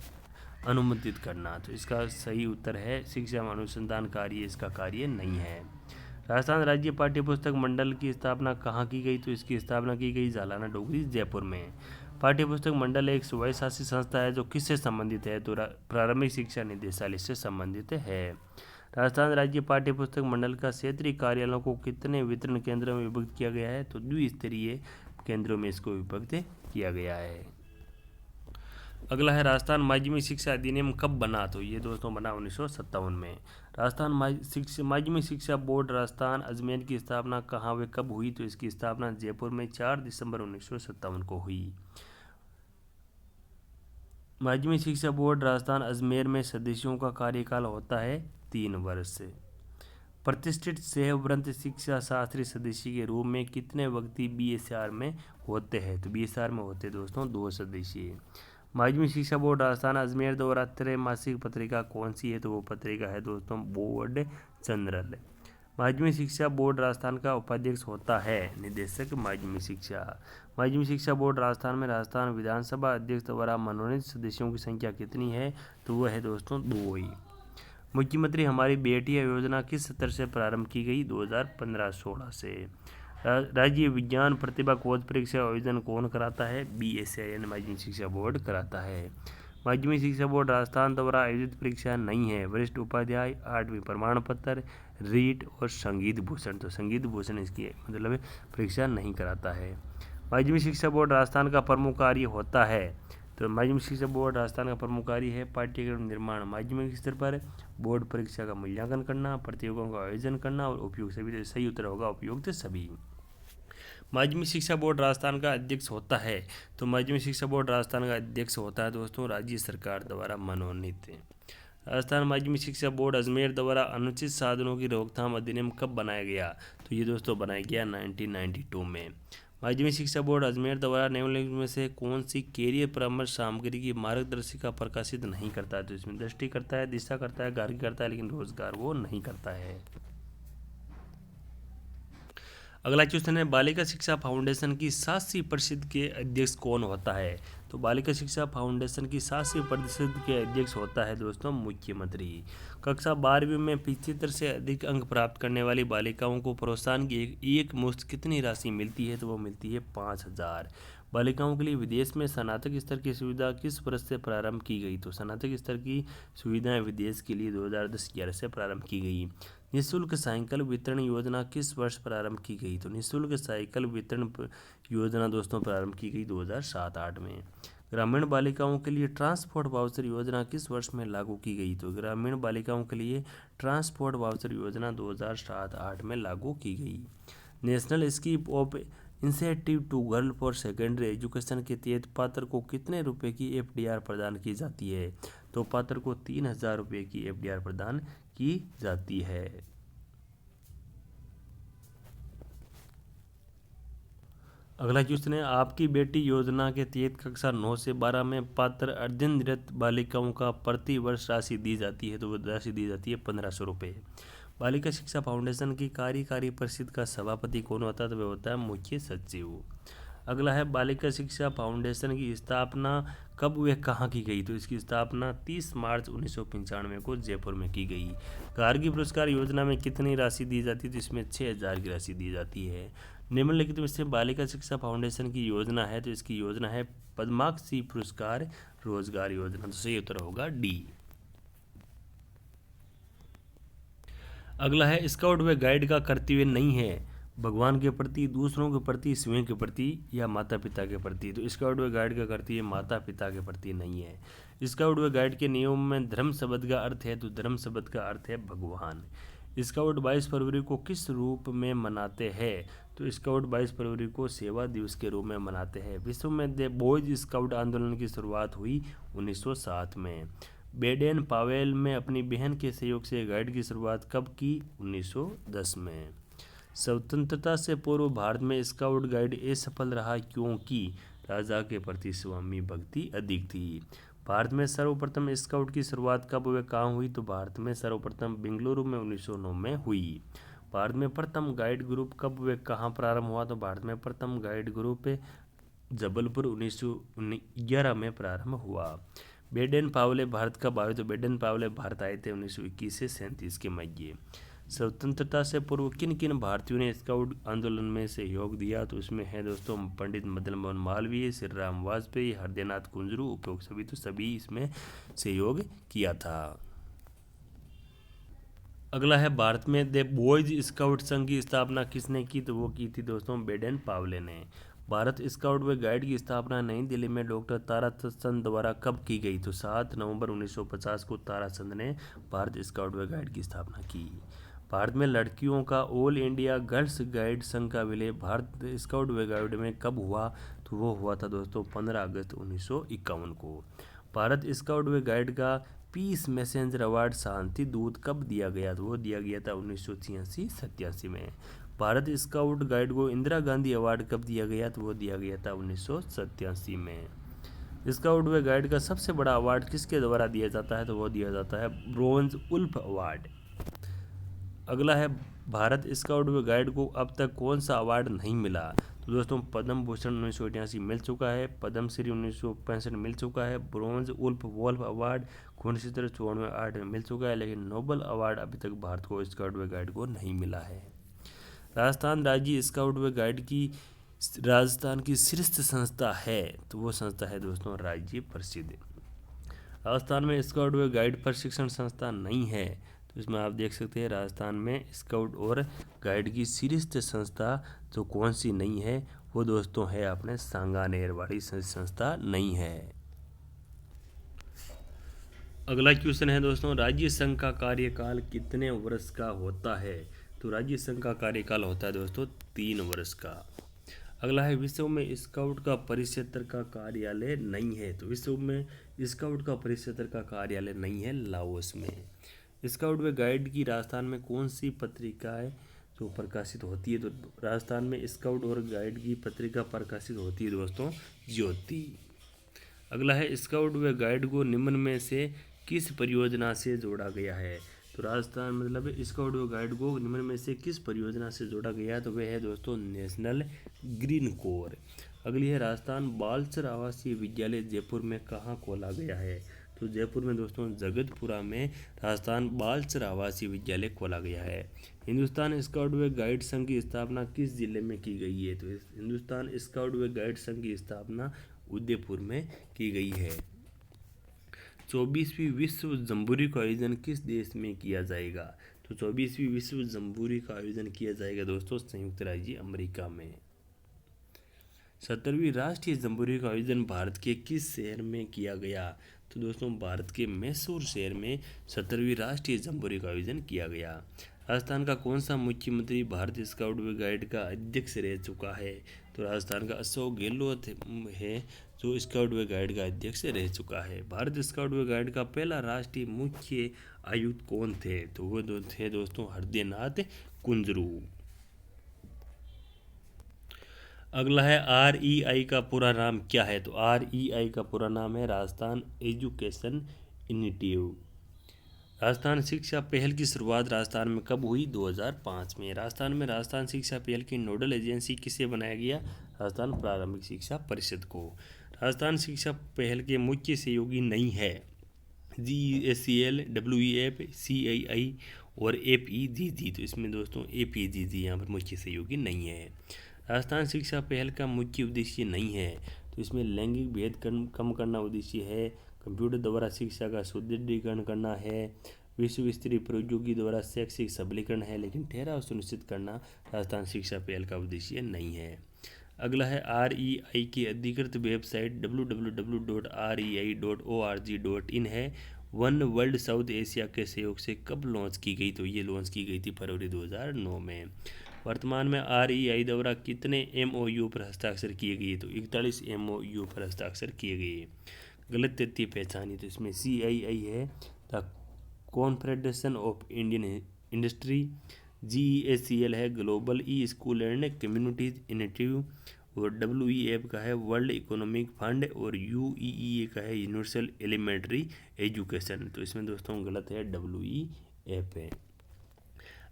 अनुमोदित करना। तो इसका सही उत्तर है शिक्षा में अनुसंधान कार्य इसका कार्य नहीं है। राजस्थान राज्य पाठ्य पुस्तक मंडल की स्थापना कहाँ की गई? तो इसकी स्थापना की गई झालाना डोगरी जयपुर में। पाठ्य पुस्तक मंडल एक स्वयंशासी संस्था है जो किससे संबंधित है? तो प्रारंभिक शिक्षा निदेशालय से संबंधित है। राजस्थान राज्य पाठ्य पुस्तक मंडल का क्षेत्रीय कार्यालयों को कितने वितरण केंद्रों में विभक्त किया गया है? तो द्विस्तरीय केंद्रों में इसको विभक्त किया गया है। अगला है राजस्थान माध्यमिक शिक्षा अधिनियम कब बना? तो ये दोस्तों बना 1957 में। राजस्थान माध्यमिक शिक्षा बोर्ड राजस्थान अजमेर की स्थापना कहाँ व कब हुई? तो इसकी स्थापना जयपुर में 4 दिसंबर 1957 को हुई। माध्यमिक शिक्षा बोर्ड राजस्थान अजमेर में सदस्यों का कार्यकाल होता है 3 वर्ष। प्रतिष्ठित सेवाव्रत शिक्षा शास्त्री सदस्य के रूप में कितने व्यक्ति बीएसआर में होते हैं? तो बीएसआर में होते दोस्तों 2 सदस्य। माध्यमिक शिक्षा बोर्ड राजस्थान अजमेर द्वारा त्रैमासिक पत्रिका कौन सी है? तो वो पत्रिका है दोस्तों बोर्ड जनरल। माध्यमिक शिक्षा बोर्ड राजस्थान का उपाध्यक्ष होता है निदेशक माध्यमिक शिक्षा। माध्यमिक शिक्षा बोर्ड राजस्थान में राजस्थान विधानसभा अध्यक्ष द्वारा मनोनीत सदस्यों की संख्या कितनी है? तो वह है दोस्तों 2 ही। मुख्यमंत्री हमारी बेटियां योजना किस स्तर से प्रारंभ की गई? 2015-16 से। राज्य विज्ञान प्रतिभा खोज परीक्षा आयोजन कौन कराता है? BSIN माध्यमिक शिक्षा बोर्ड कराता है। माध्यमिक शिक्षा बोर्ड राजस्थान द्वारा आयोजित परीक्षा नहीं है वरिष्ठ उपाध्याय, 8वीं प्रमाण पत्र, रीट और संगीत भूषण। तो संगीत भूषण इसकी मतलब परीक्षा नहीं कराता है। माध्यमिक शिक्षा बोर्ड राजस्थान का प्रमुख कार्य होता है तो माध्यमिक शिक्षा बोर्ड राजस्थान का प्रमुख कार्य है पाठ्यक्रम निर्माण माध्यमिक स्तर पर, बोर्ड परीक्षा का मूल्यांकन करना, प्रतियोगिताओं का आयोजन करना और उपयुक्त सभी। तो सही उत्तर होगा उपयुक्त सभी। माध्यमिक शिक्षा बोर्ड राजस्थान का अध्यक्ष होता है तो माध्यमिक शिक्षा बोर्ड राजस्थान का अध्यक्ष होता है दोस्तों राज्य सरकार द्वारा मनोनीत। राजस्थान माध्यमिक शिक्षा बोर्ड अजमेर द्वारा अनुचित साधनों की रोकथाम अधिनियम कब बनाया गया? तो ये दोस्तों बनाया गया 1992 में। माध्यमिक शिक्षा बोर्ड अजमेर द्वारा निम्नलिखित में से कौन सी कैरियर परामर्श सामग्री की मार्गदर्शिका प्रकाशित नहीं करता है? तो इसमें दृष्टि करता है, दिशा करता है, कार्य करता है, लेकिन रोजगार वो नहीं करता है। अगला क्वेश्चन है बालिका शिक्षा फाउंडेशन की शासी परिषद के अध्यक्ष कौन होता है? तो बालिका शिक्षा फाउंडेशन की शासी परिषद के अध्यक्ष होता है दोस्तों मुख्यमंत्री। कक्षा 12वीं में 75 से अधिक अंक प्राप्त करने वाली बालिकाओं को प्रोत्साहन की एक मुश्त कितनी राशि मिलती है? तो वो मिलती है 5000। बालिकाओं के लिए विदेश में स्नातक स्तर की सुविधा किस वर्ष से प्रारंभ की गई? तो स्नातक स्तर की सुविधाएं विदेश के लिए 2010-11 से प्रारंभ की गई। निःशुल्क साइकिल वितरण योजना किस वर्ष प्रारंभ की गई? तो निःशुल्क साइकिल वितरण योजना दोस्तों प्रारंभ की गई 2007-8 में। ग्रामीण बालिकाओं के लिए ट्रांसपोर्ट वाउचर योजना किस वर्ष में लागू की गई? तो ग्रामीण बालिकाओं के लिए ट्रांसपोर्ट वाउचर योजना 2007-8 में लागू की गई। National scheme of incentive to girl for secondary education के तहत पात्र को कितने रुपए की FDR प्रदान की जाती है? तो पात्र को 3000 रुपये की FDR प्रदान की जाती है। अगला क्वेश्चन है, आपकी बेटी योजना के तहत कक्षा 9 से 12 में पात्र अध्ययनरत बालिकाओं का प्रति वर्ष राशि दी जाती है, तो वो राशि दी जाती है 1500 रुपये। बालिका शिक्षा फाउंडेशन की कार्यकारी परिषद का सभापति कौन होता है, तो वह होता है मुख्य सचिव। अगला है, बालिका शिक्षा फाउंडेशन की स्थापना कब व कहाँ की गई, तो इसकी स्थापना 30 मार्च 1995 को जयपुर में की गई। गार्गी पुरस्कार योजना में कितनी राशि दी जाती है, तो इसमें 6000 की राशि दी जाती है। निम्नलिखित में से बालिका शिक्षा फाउंडेशन की योजना है, तो इसकी योजना है पद्माक्षी पुरस्कार रोजगार योजना, तो सही उत्तर होगा डी। अगला है, स्काउट व गाइड का कर्तव्य नहीं है भगवान के प्रति, दूसरों के प्रति, स्वयं के प्रति या माता पिता के प्रति, तो स्काउट व गाइड का कर्तव्य माता पिता के प्रति नहीं है। स्काउट व गाइड के नियम में धर्म शब्द का अर्थ है, तो धर्म शब्द का अर्थ है भगवान। स्काउट 22 फरवरी को किस रूप में मनाते हैं, तो स्काउट 22 फरवरी को सेवा दिवस के रूप में मनाते हैं। विश्व में द बॉयज स्काउट आंदोलन की शुरुआत हुई 1907 में। बेडेन पावेल में अपनी बहन के सहयोग से गाइड की शुरुआत कब की, 1910 में। स्वतंत्रता से पूर्व भारत में स्काउट गाइड असफल रहा क्योंकि राजा के प्रति स्वामी भक्ति अधिक थी। भारत में सर्वप्रथम स्काउट की शुरुआत कब व कहाँ हुई, तो भारत में सर्वप्रथम बेंगलुरु में 1909 में हुई। भारत में प्रथम गाइड ग्रुप कब व कहाँ प्रारंभ हुआ, तो भारत में प्रथम गाइड ग्रुप जबलपुर 1911 में प्रारंभ हुआ। बेडेन पावले भारत कब आए, तो बेडेन पावले भारत आए थे 1921 से 37 के मध्य। स्वतंत्रता से पूर्व किन किन भारतीयों ने स्काउट आंदोलन में सहयोग दिया, तो इसमें है दोस्तों पंडित मदन मोहन मालवीय, श्री राम वाजपेयी, हरदेनाथ कुंजरू, उपयोग सभी इसमें सहयोग किया था। अगला है, भारत में द बॉयज स्काउट संघ की स्थापना किसने की, तो वो की थी दोस्तों बेडेन पावले ने। भारत स्काउट व गाइड की स्थापना नई दिल्ली में डॉक्टर ताराचंद द्वारा कब की गई, तो 7 नवंबर 1950 को ताराचंद ने भारत स्काउट व गाइड की स्थापना की। भारत में लड़कियों का ऑल इंडिया गर्ल्स गाइड संघ का विलय भारत स्काउट व गाइड में कब हुआ, तो वो हुआ था दोस्तों 15 अगस्त 1951 को। भारत स्काउट व गाइड का पीस मैसेंजर अवार्ड शांति दूत कब दिया गया, तो वो दिया गया था 1986-87 में। भारत स्काउट गाइड को इंदिरा गांधी अवार्ड कब दिया गया, तो वो दिया गया था 1987 में। स्काउट व गाइड का सबसे बड़ा अवार्ड किसके द्वारा दिया जाता है, तो वो दिया जाता है ब्रोंज उल्फ अवार्ड। अगला है, भारत स्काउट व गाइड को अब तक कौन सा अवार्ड नहीं मिला, तो दोस्तों पद्म भूषण 1988 मिल चुका है, पद्मश्री 1965 मिल चुका है, ब्रोंज उल्फ वॉल्फ अवार्ड 1994 में मिल चुका है, लेकिन नोबल अवार्ड अभी तक भारत को स्काउट व गाइड को नहीं मिला है। राजस्थान राज्य स्काउट व गाइड की राजस्थान की शीर्ष संस्था है, तो वो संस्था है दोस्तों राज्य परिषद। राजस्थान में स्काउट व गाइड प्रशिक्षण संस्था नहीं है, तो इसमें आप देख सकते हैं राजस्थान में स्काउट और गाइड की शीर्ष संस्था जो कौन सी नहीं है, वो दोस्तों है अपने सांगानेर वाली संस्था नहीं है। अगला क्वेश्चन है दोस्तों, राज्य संघ का कार्यकाल कितने वर्ष का होता है, तो राज्य संघ का कार्यकाल होता है दोस्तों 3 वर्ष का। अगला है, विश्व में स्काउट का परिक्षेत्र का कार्यालय नहीं है, तो विश्व में स्काउट का परिक्षेत्र का कार्यालय नहीं है लाओस में। स्काउट व गाइड की राजस्थान में कौन सी पत्रिकाएं जो प्रकाशित होती है, तो राजस्थान में स्काउट और गाइड की पत्रिका प्रकाशित होती है दोस्तों ज्योति। अगला है, स्काउट व गाइड को निम्न में से किस परियोजना से जोड़ा गया है, तो राजस्थान मतलब स्काउट व गाइड को निम्न में से किस परियोजना से जोड़ा गया है, तो वह है दोस्तों नेशनल ग्रीन कोर। अगली है, राजस्थान बालचर आवासीय विद्यालय जयपुर में कहाँ खोला गया है, तो जयपुर में दोस्तों जगतपुरा में राजस्थान बालचर आवासीय विद्यालय खोला गया है। हिंदुस्तान स्काउट व गाइड संघ की स्थापना किस जिले में की गई है, तो हिंदुस्तान स्काउट व गाइड संघ की स्थापना उदयपुर में की गई है। 24वीं विश्व जम्बूरी का आयोजन किस देश में किया जाएगा, तो 24वीं विश्व जम्बूरी का आयोजन किया जाएगा दोस्तों संयुक्त राज्य अमेरिका में। 17वीं राष्ट्रीय जम्बूरी का आयोजन भारत के किस शहर में किया गया, तो दोस्तों भारत के मैसूर शहर में 17वीं राष्ट्रीय जम्बूरी का आयोजन किया गया। राजस्थान का कौन सा मुख्यमंत्री भारत स्काउट व गाइड का अध्यक्ष रह चुका है, तो राजस्थान का अशोक गहलोत है जो स्काउट व गाइड का अध्यक्ष रह चुका है। भारत स्काउट व गाइड का पहला राष्ट्रीय मुख्य आयुक्त कौन थे, तो वो थे दोस्तों हरदेनाथ कुंजरू। अगला है REI का पूरा नाम क्या है? तो REI का पूरा नाम है राजस्थान एजुकेशन इनिशिएटिव। राजस्थान शिक्षा पहल की शुरुआत राजस्थान में कब हुई? 2005 में। राजस्थान में राजस्थान शिक्षा पहल की नोडल एजेंसी किसे बनाया गया? राजस्थान प्रारंभिक शिक्षा परिषद को। राजस्थान शिक्षा पहल के मुख्य सहयोगी नहीं है GESCL, WEF, CII और APGG। तो इसमें दोस्तों APGG यहाँ पर मुख्य सहयोगी नहीं है। राजस्थान शिक्षा पहल का मुख्य उद्देश्य नहीं है, तो इसमें लैंगिक भेद कम करना उद्देश्य है, कंप्यूटर द्वारा शिक्षा का सुदृढ़ीकरण करना है, विश्व स्तरीय प्रौद्योगिकी द्वारा शैक्षिक सबलीकरण है, लेकिन ठहराव सुनिश्चित करना राजस्थान शिक्षा पहल का उद्देश्य नहीं है। अगला है REI की अधिकृत वेबसाइट www.rei.org.in है। वन वर्ल्ड साउथ एशिया के सहयोग से कब लॉन्च की गई? तो ये लॉन्च की गई थी फरवरी 2009 में। वर्तमान में REI द्वारा कितने MOU पर हस्ताक्षर किए गए? तो 41 MOU पर हस्ताक्षर किए गए। गलत तथ्य पहचानी, तो इसमें CII है the confederation of Indian industry, GESCL है global e school and communities initiative, और WEF का है वर्ल्ड इकोनॉमिक फंड, और UEEA का है यूनिवर्सल एलिमेंट्री एजुकेशन। तो इसमें दोस्तों गलत है, WEF है।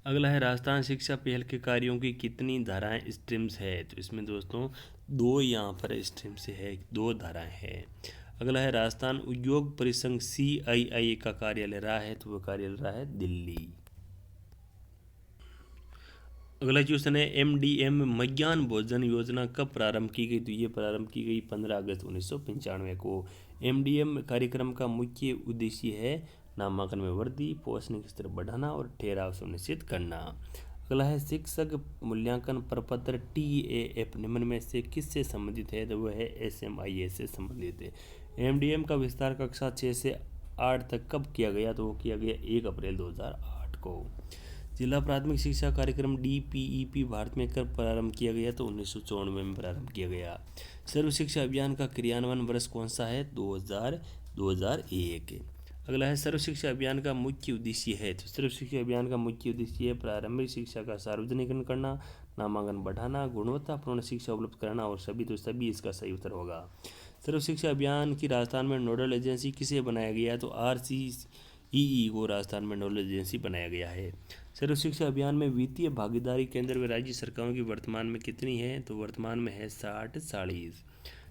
अगला है राजस्थान शिक्षा पहल के कार्यों की कितनी धाराएं स्ट्रीम्स है? तो इसमें दोस्तों 2 यहाँ पर स्ट्रीम्स है, 2 धाराएं हैं। अगला है राजस्थान उद्योग परिसंघ CII का कार्यालय रहा है, तो वह कार्यालय रहा है दिल्ली। अगला क्वेश्चन है MDM मध्याह्न भोजन योजना कब प्रारंभ की गई? तो ये प्रारंभ की गई 15 अगस्त 1995 को। MDM कार्यक्रम का मुख्य उद्देश्य है नामांकन में वृद्धि, पौष्टिक स्तर बढ़ाना और ठहराव सुनिश्चित करना। अगला है शिक्षक मूल्यांकन प्रपत्र TAF निम्न में से किससे संबंधित है? तो वह है SMIS से संबंधित है। MDM का विस्तार कक्षा 6 से 8 तक कब किया गया? तो वो किया गया 1 अप्रैल 2008 को। जिला प्राथमिक शिक्षा कार्यक्रम DPEP भारत में कब प्रारंभ किया गया? तो 1994 में प्रारंभ किया गया। सर्व शिक्षा अभियान का क्रियान्वयन वर्ष कौन सा है? 2001। अगला है सर्व शिक्षा अभियान का मुख्य उद्देश्य है। तो सर्व शिक्षा अभियान का मुख्य उद्देश्य है प्रारंभिक शिक्षा का सार्वजनिकरण करना, नामांकन बढ़ाना, गुणवत्तापूर्ण शिक्षा उपलब्ध कराना और सभी। तो सभी इसका सही उत्तर होगा। सर्व शिक्षा अभियान की राजस्थान में नोडल एजेंसी किसे बनाया गया? तो RCEE को राजस्थान में नोडल एजेंसी बनाया गया है। सर्व शिक्षा अभियान में वित्तीय भागीदारी केंद्र व राज्य सरकारों की वर्तमान में कितनी है? तो वर्तमान में है 60-40।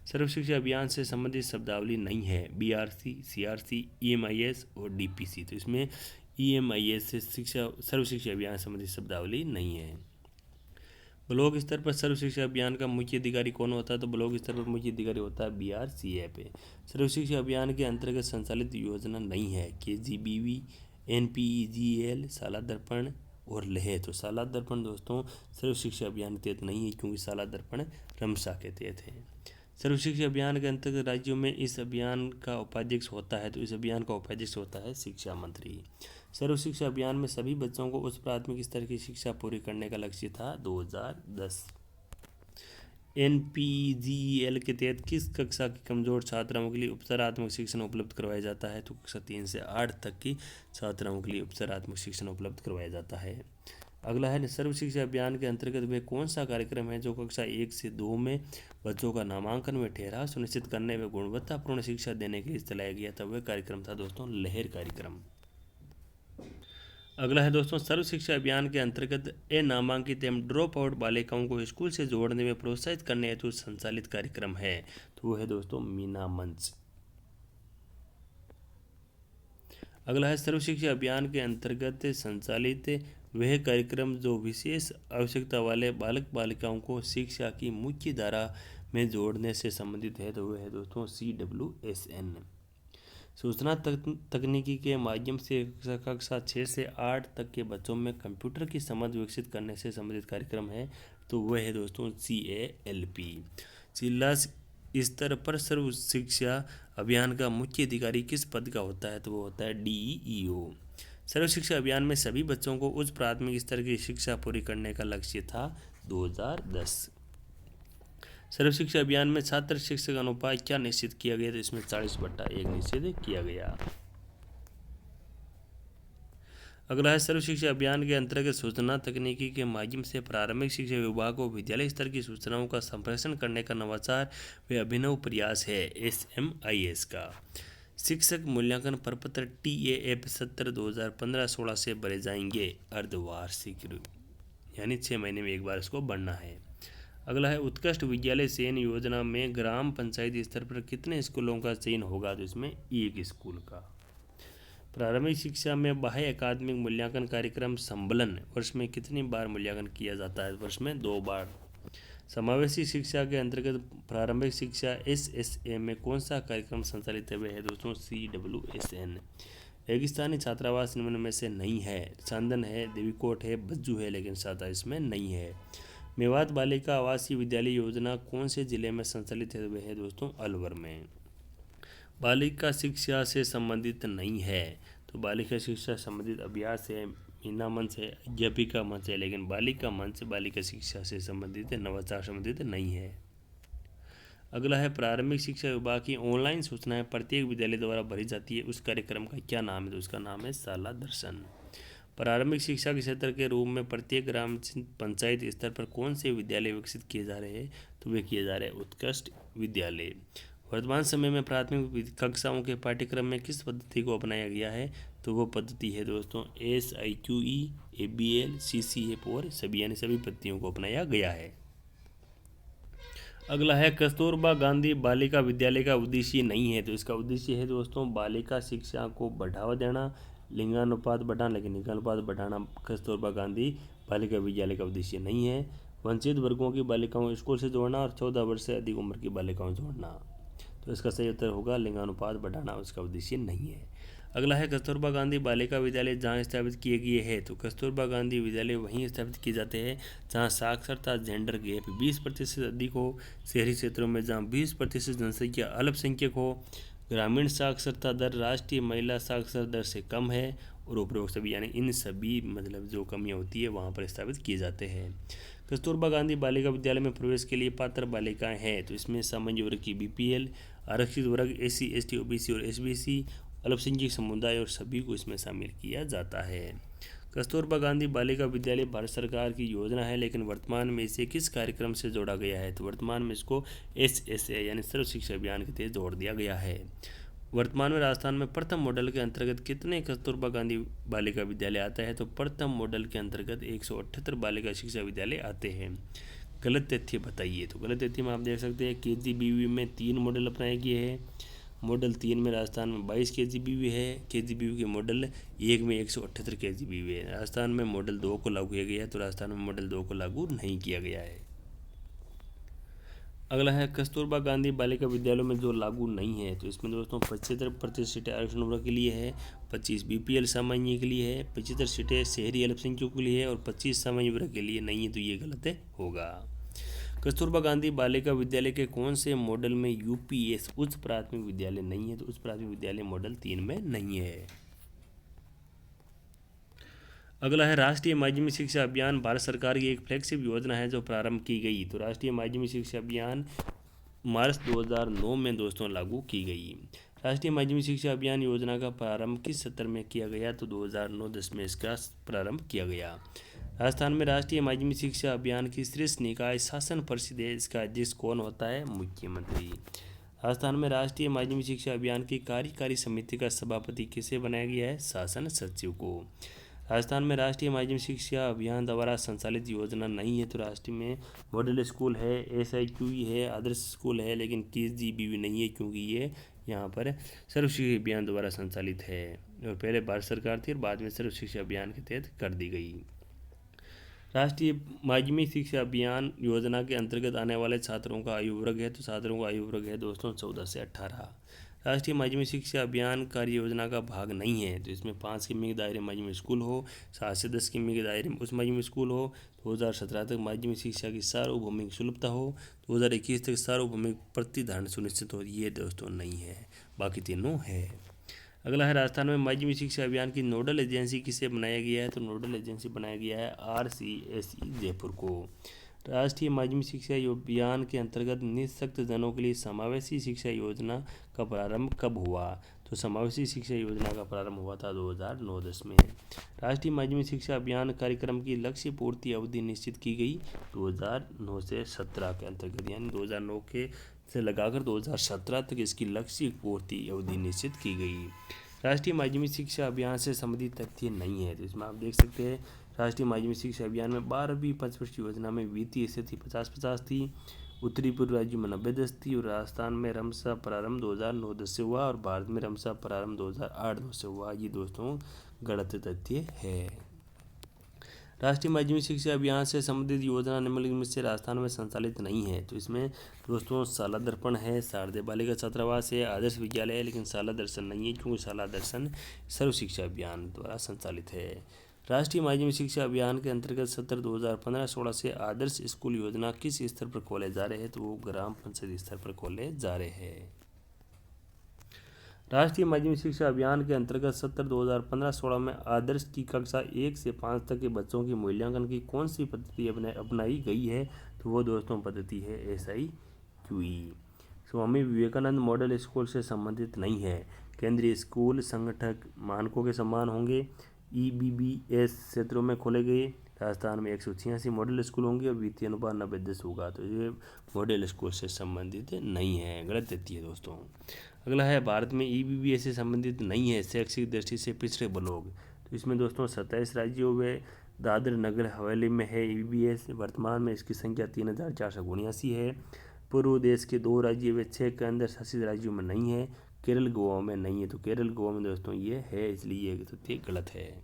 सर्व शिक्षा अभियान से संबंधित शब्दावली नहीं है BRC, CRC, EMIS और DPC। तो इसमें EMIS से सर्व शिक्षा अभियान से संबंधित शब्दावली नहीं है। ब्लॉक स्तर पर सर्व शिक्षा अभियान का मुख्य अधिकारी कौन होता है? तो ब्लॉक स्तर पर मुख्य अधिकारी होता है BRCF। सर्व शिक्षा अभियान के अंतर्गत संचालित योजना नहीं है KGBV, NPEGL, शाला दर्पण और लहर। तो शाला दर्पण दोस्तों सर्व शिक्षा अभियान के तहत नहीं है, क्योंकि शाला दर्पण रमसा के तहत है। सर्व शिक्षा अभियान के अंतर्गत राज्यों में इस अभियान का उपाध्यक्ष होता है, तो इस अभियान का उपाध्यक्ष होता है शिक्षा मंत्री। सर्व शिक्षा अभियान में सभी बच्चों को उच्च प्राथमिक स्तर की शिक्षा पूरी करने का लक्ष्य था 2010। NPGEL के तहत किस कक्षा के कमजोर छात्राओं के लिए उपचारात्मक शिक्षण उपलब्ध करवाया जाता है? तो कक्षा 3 से 8 तक की छात्राओं के लिए उपचारात्मक शिक्षण उपलब्ध करवाया जाता है। अगला है सर्व शिक्षा अभियान के अंतर्गत वे कौन सा कार्यक्रम है जो कक्षा 1 से 2 में बच्चों का नामांकन में ठहराव सुनिश्चित करने व गुणवत्तापूर्ण शिक्षा देने के लिए चलाया गया था? वह कार्यक्रम था दोस्तों लहर कार्यक्रम। अगला है दोस्तों सर्व शिक्षा अभियान के अंतर्गत अनामांकित एवं ड्रॉप आउट बालिकाओं को स्कूल से जोड़ने में प्रोत्साहित करने हेतु संचालित कार्यक्रम है, तो वो है दोस्तों मीना मंच। अगला है सर्व शिक्षा अभियान के अंतर्गत संचालित वह कार्यक्रम जो विशेष आवश्यकता वाले बालक बालिकाओं को शिक्षा की मुख्य धारा में जोड़ने से संबंधित है, तो वह है दोस्तों CWSN। सूचना तकनीकी के माध्यम से कक्षा 6 से 8 तक के बच्चों में कंप्यूटर की समझ विकसित करने से संबंधित कार्यक्रम है, तो वह है दोस्तों CALP। जिला स्तर पर सर्व शिक्षा अभियान का मुख्य अधिकारी किस पद का होता है? तो वो होता है DEO। सर्व शिक्षा अभियान में सभी बच्चों को उच्च प्राथमिक स्तर की शिक्षा पूरी करने का लक्ष्य था 2010। सर्व शिक्षा अभियान में छात्र शिक्षक अनुपात क्या निश्चित किया गया? तो इसमें 40/1 निश्चित किया गया। अगला है सर्व शिक्षा अभियान के अंतर्गत सूचना तकनीकी के माध्यम से प्रारंभिक शिक्षा विभाग को विद्यालय स्तर की सूचनाओं का संप्रेषण करने का नवाचार व अभिनव प्रयास है SMIS का। शिक्षक मूल्यांकन प्रपत्र TAF 70 2015-16 से भरे जाएंगे अर्धवार्षिक, यानी 6 महीने में एक बार इसको भरना है। अगला है उत्कृष्ट विद्यालय चयन योजना में ग्राम पंचायत स्तर पर कितने स्कूलों का चयन होगा, तो इसमें 1 स्कूल का। प्रारंभिक शिक्षा में बाह्य अकादमिक मूल्यांकन कार्यक्रम संबलन वर्ष में कितनी बार मूल्यांकन किया जाता है, वर्ष में 2 बार। समावेशी शिक्षा के अंतर्गत प्रारंभिक शिक्षा SSA में कौन सा कार्यक्रम संचालित हुए है दोस्तों, CWSN। रेगिस्तानी छात्रावास निम्न में से नहीं है, चांदन है, देवीकोट है, बज्जू है, लेकिन साता इसमें नहीं है। मेवात बालिका आवासीय विद्यालय योजना कौन से जिले में संचालित हुए है दोस्तों, अलवर में। बालिका शिक्षा से संबंधित नहीं है, तो बालिका शिक्षा संबंधित अभ्यास है, मीना मंच है, अध्यापिका मंच है, लेकिन बालिका मंच बालिका शिक्षा से संबंधित है, नवाचार संबंधित नहीं है। अगला है प्रारंभिक शिक्षा विभाग की ऑनलाइन सूचनाएं प्रत्येक विद्यालय द्वारा भरी जाती है, उस कार्यक्रम का क्या नाम है, तो उसका नाम है शाला दर्शन। प्रारंभिक शिक्षा के क्षेत्र के रूप में प्रत्येक ग्राम पंचायत स्तर पर कौन से विद्यालय विकसित किए जा रहे हैं, तो वे किए जा रहे हैं उत्कृष्ट विद्यालय। वर्तमान समय में प्राथमिक कक्षाओं के पाठ्यक्रम में किस पद्धति को अपनाया गया है, तो वो पद्धति है दोस्तों SIQE, ABL, CCF और सभी, यानी सभी पद्धतियों को अपनाया गया है। अगला है कस्तूरबा गांधी बालिका विद्यालय का उद्देश्य नहीं है, तो इसका उद्देश्य है दोस्तों बालिका शिक्षा को बढ़ावा देना, लिंगानुपात बढ़ाना, लेकिन लिंगानुपात बढ़ाना कस्तूरबा गांधी बालिका विद्यालय का उद्देश्य नहीं है। वंचित वर्गों की बालिकाओं को स्कूल से जोड़ना और 14 वर्ष से अधिक उम्र की बालिकाओं जोड़ना, तो इसका सही उत्तर होगा लिंगानुपात बढ़ाना, उसका उद्देश्य नहीं है। अगला है कस्तूरबा गांधी बालिका विद्यालय जहाँ स्थापित किए गए हैं, तो कस्तूरबा गांधी विद्यालय वहीं स्थापित किए जाते हैं जहाँ साक्षरता जेंडर गैप 20% अधिक हो, शहरी क्षेत्रों में जहाँ 20% जनसंख्या अल्पसंख्यक हो, ग्रामीण साक्षरता दर राष्ट्रीय महिला साक्षरता दर से कम है, और उपरोक्त सभी, यानी इन सभी मतलब जो कमियाँ होती है वहाँ पर स्थापित किए जाते हैं। कस्तूरबा गांधी बालिका विद्यालय में प्रवेश के लिए पात्र बालिकाएं हैं, तो इसमें सामान्य वर्ग की BPL, आरक्षित वर्ग SC ST OBC और SBC, अल्पसंख्यक समुदाय और सभी को इसमें शामिल किया जाता है। कस्तूरबा गांधी बालिका विद्यालय भारत सरकार की योजना है, लेकिन वर्तमान में इसे किस कार्यक्रम से जोड़ा गया है, तो वर्तमान में इसको SSA यानी सर्व शिक्षा अभियान के तहत जोड़ दिया गया है। वर्तमान में राजस्थान में प्रथम मॉडल के अंतर्गत कितने कस्तूरबा गांधी बालिका विद्यालय आता है, तो प्रथम मॉडल के अंतर्गत 178 बालिका शिक्षा विद्यालय आते हैं। गलत तथ्य बताइए, तो गलत तथ्य में आप देख सकते हैं KGBV में 3 मॉडल अपनाए गए हैं। मॉडल 3 में राजस्थान में 22 KGBV है, KGBV के मॉडल 1 में 178 KGBV है। राजस्थान में मॉडल 2 को लागू किया गया है, तो राजस्थान में मॉडल 2 को लागू नहीं किया गया है। अगला है कस्तूरबा गांधी बालिका विद्यालयों में जो लागू नहीं है, तो इसमें दोस्तों 75% सीटें आरक्षण वर्ग के लिए है, 25 BPL सामान्य के लिए है, 75 सीटें शहरी अल्पसंख्यकों के लिए है और 25 सामान्य वर्ग के लिए नहीं है, तो ये गलत होगा। कस्तूरबा गांधी बालिका विद्यालय के कौन से मॉडल में UPS उच्च प्राथमिक विद्यालय नहीं है, तो उच्च प्राथमिक विद्यालय मॉडल 3 में नहीं है। अगला है राष्ट्रीय माध्यमिक शिक्षा अभियान भारत सरकार की एक फ्लैगशिप योजना है जो प्रारंभ की गई, तो राष्ट्रीय माध्यमिक शिक्षा अभियान मार्च 2009 में दोस्तों लागू की गई। राष्ट्रीय माध्यमिक शिक्षा अभियान योजना का प्रारंभ किस सत्र में किया गया, तो 2009-10 में इसका प्रारंभ किया गया। राजस्थान में राष्ट्रीय माध्यमिक शिक्षा अभियान की शीर्ष निकाय शासन परिषद है, इसका अध्यक्ष कौन होता है, मुख्यमंत्री। राजस्थान में राष्ट्रीय माध्यमिक शिक्षा अभियान की कार्यकारी समिति का सभापति किसे बनाया गया है, शासन सचिव को। राजस्थान में राष्ट्रीय माध्यमिक शिक्षा अभियान द्वारा संचालित योजना नहीं है, तो राष्ट्रीय में मॉडल स्कूल है, SIQE है, आदर्श स्कूल है, लेकिन KGBV नहीं है क्योंकि ये यहाँ पर सर्व शिक्षा अभियान द्वारा संचालित है और पहले भारत सरकार थी और बाद में सर्व शिक्षा अभियान के तहत कर दी गई। राष्ट्रीय माध्यमिक शिक्षा अभियान योजना के अंतर्गत आने वाले छात्रों का आयु वर्ग है, तो छात्रों का आयु वर्ग है दोस्तों 14 से 18। राष्ट्रीय माध्यमिक शिक्षा अभियान कार्य योजना का भाग नहीं है, तो इसमें 5 किमी के दायरे माध्यमिक स्कूल हो, 7 से 10 किमी के दायरे में उच्च माध्यमिक स्कूल हो, 2017 तक माध्यमिक शिक्षा की सार्वभौमिक सुलभता हो, 2021 तक सार्वभौमिक प्रतिधारण सुनिश्चित हो, ये दोस्तों नहीं है, बाकी तीनों है। अगला है राजस्थान में माध्यमिक शिक्षा अभियान की नोडल एजेंसी किसे बनाया गया है, तो नोडल एजेंसी बनाया गया है RCSE जयपुर को। राष्ट्रीय माध्यमिक शिक्षा अभियान के अंतर्गत निःशक्त जनों के लिए समावेशी शिक्षा योजना का प्रारंभ कब हुआ? तो समावेशी शिक्षा योजना का प्रारंभ हुआ था 2009-10 में। राष्ट्रीय माध्यमिक शिक्षा अभियान कार्यक्रम की लक्ष्य पूर्ति अवधि निश्चित की गई 2009 से 17 के अंतर्गत, यानी 2009 के से लगाकर 2017 तक इसकी लक्ष्य पूर्ति अवधि निश्चित की गई। राष्ट्रीय माध्यमिक शिक्षा अभियान से संबंधित तथ्य नहीं है, तो इसमें आप देख सकते हैं राष्ट्रीय माध्यमिक शिक्षा अभियान में 12वीं पंचवर्षीय योजना में वित्तीय स्थिति 50-50 थी, उत्तरी पूर्व राज्यों में 90-10 थी और राजस्थान में क्रमशः प्रारंभ 2009-10 से हुआ और भारत में क्रमशः प्रारंभ 2008-9 से हुआ। ये दोस्तों गलत तथ्य है। राष्ट्रीय माध्यमिक शिक्षा अभियान से संबंधित योजना निम्नलिखित में से राजस्थान में संचालित नहीं है, तो इसमें दोस्तों शाला दर्पण है, शारदीय बालिका छात्रावास है, आदर्श विद्यालय है, लेकिन शाला दर्शन नहीं है क्योंकि शाला दर्शन सर्व शिक्षा अभियान द्वारा संचालित है। राष्ट्रीय माध्यमिक शिक्षा अभियान के अंतर्गत सत्र 2015-16 से आदर्श स्कूल योजना किस स्तर पर खोले जा रहे हैं? तो वो ग्राम पंचायत स्तर पर खोले जा रहे हैं। राष्ट्रीय माध्यमिक शिक्षा अभियान के अंतर्गत सत्र 2015-16 में आदर्श की कक्षा 1 से 5 तक के बच्चों की मूल्यांकन की कौन सी पद्धति अपनाई गई है? तो वो दोस्तों पद्धति है SIQE। स्वामी विवेकानंद मॉडल स्कूल से संबंधित नहीं है। केंद्रीय स्कूल संगठक मानकों के समान होंगे। EBBS क्षेत्रों में खोले गए। राजस्थान में 186 मॉडल स्कूल होंगे और वित्तीय अनुपात 90-10 होगा, तो ये मॉडल स्कूल से संबंधित नहीं है, गलत तथ्य है दोस्तों। अगला है भारत में EBBS से संबंधित नहीं है शैक्षिक दृष्टि से पिछड़े लोग, तो इसमें दोस्तों 27 राज्यों में दादर नगर हवेली में है EBBS। वर्तमान में इसकी संख्या 3479 है। पूर्व देश के 2 राज्य व 6 केंद्र शासित राज्यों में नहीं है। केरल गोवा में नहीं है, तो केरल गोवा में दोस्तों ये है, इसलिए ये तथ्य गलत है।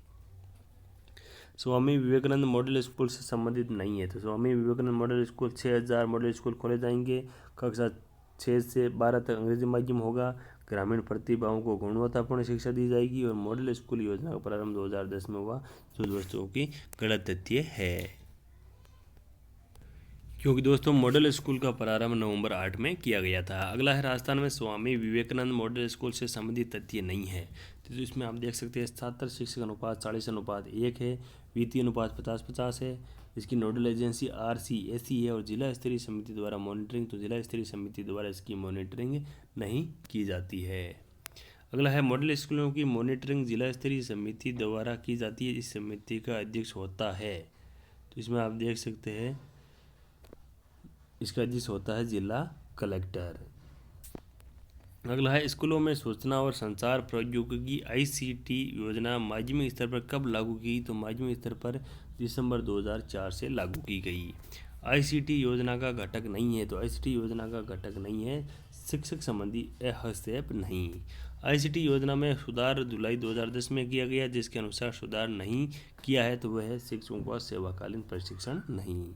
स्वामी विवेकानंद मॉडल स्कूल से संबंधित नहीं है, तो Swami Vivekananda model school 6000 model school खोले जाएंगे। कक्षा 6 से 12 तक अंग्रेजी माध्यम होगा। ग्रामीण प्रतिभाओं को गुणवत्तापूर्ण शिक्षा दी जाएगी और मॉडल स्कूल योजना का प्रारंभ 2010 में हुआ, जो दोस्तों की गलत तथ्य है, क्योंकि दोस्तों मॉडल स्कूल का प्रारंभ नवंबर 8 में किया गया था। अगला है राजस्थान में स्वामी विवेकानंद मॉडल स्कूल से संबंधित तथ्य नहीं है, तो इसमें आप देख सकते हैं छात्र शिक्षक अनुपात 40:1 है। वित्तीय अनुपात 50-50 है। इसकी नोडल एजेंसी RCSE है और जिला स्तरीय समिति द्वारा मॉनिटरिंग, तो जिला स्तरीय समिति द्वारा इसकी मॉनिटरिंग नहीं की जाती है। अगला है मॉडल स्कूलों की मॉनिटरिंग जिला स्तरीय समिति द्वारा की जाती है। इस समिति का अध्यक्ष होता है, तो इसमें आप देख सकते हैं इसका अध्यक्ष होता है जिला कलेक्टर। अगला है स्कूलों में सूचना और संचार प्रौद्योगिकी ICT योजना माध्यमिक स्तर पर कब लागू की? तो माध्यमिक स्तर पर दिसंबर 2004 से लागू की गई। ICT योजना का घटक नहीं है, तो ICT योजना का घटक नहीं है शिक्षक संबंधी हस्तक्षेप नहीं। ICT योजना में सुधार जुलाई 2010 में किया गया, जिसके अनुसार सुधार नहीं किया है तो वह शिक्षकों का सेवाकालीन प्रशिक्षण नहीं।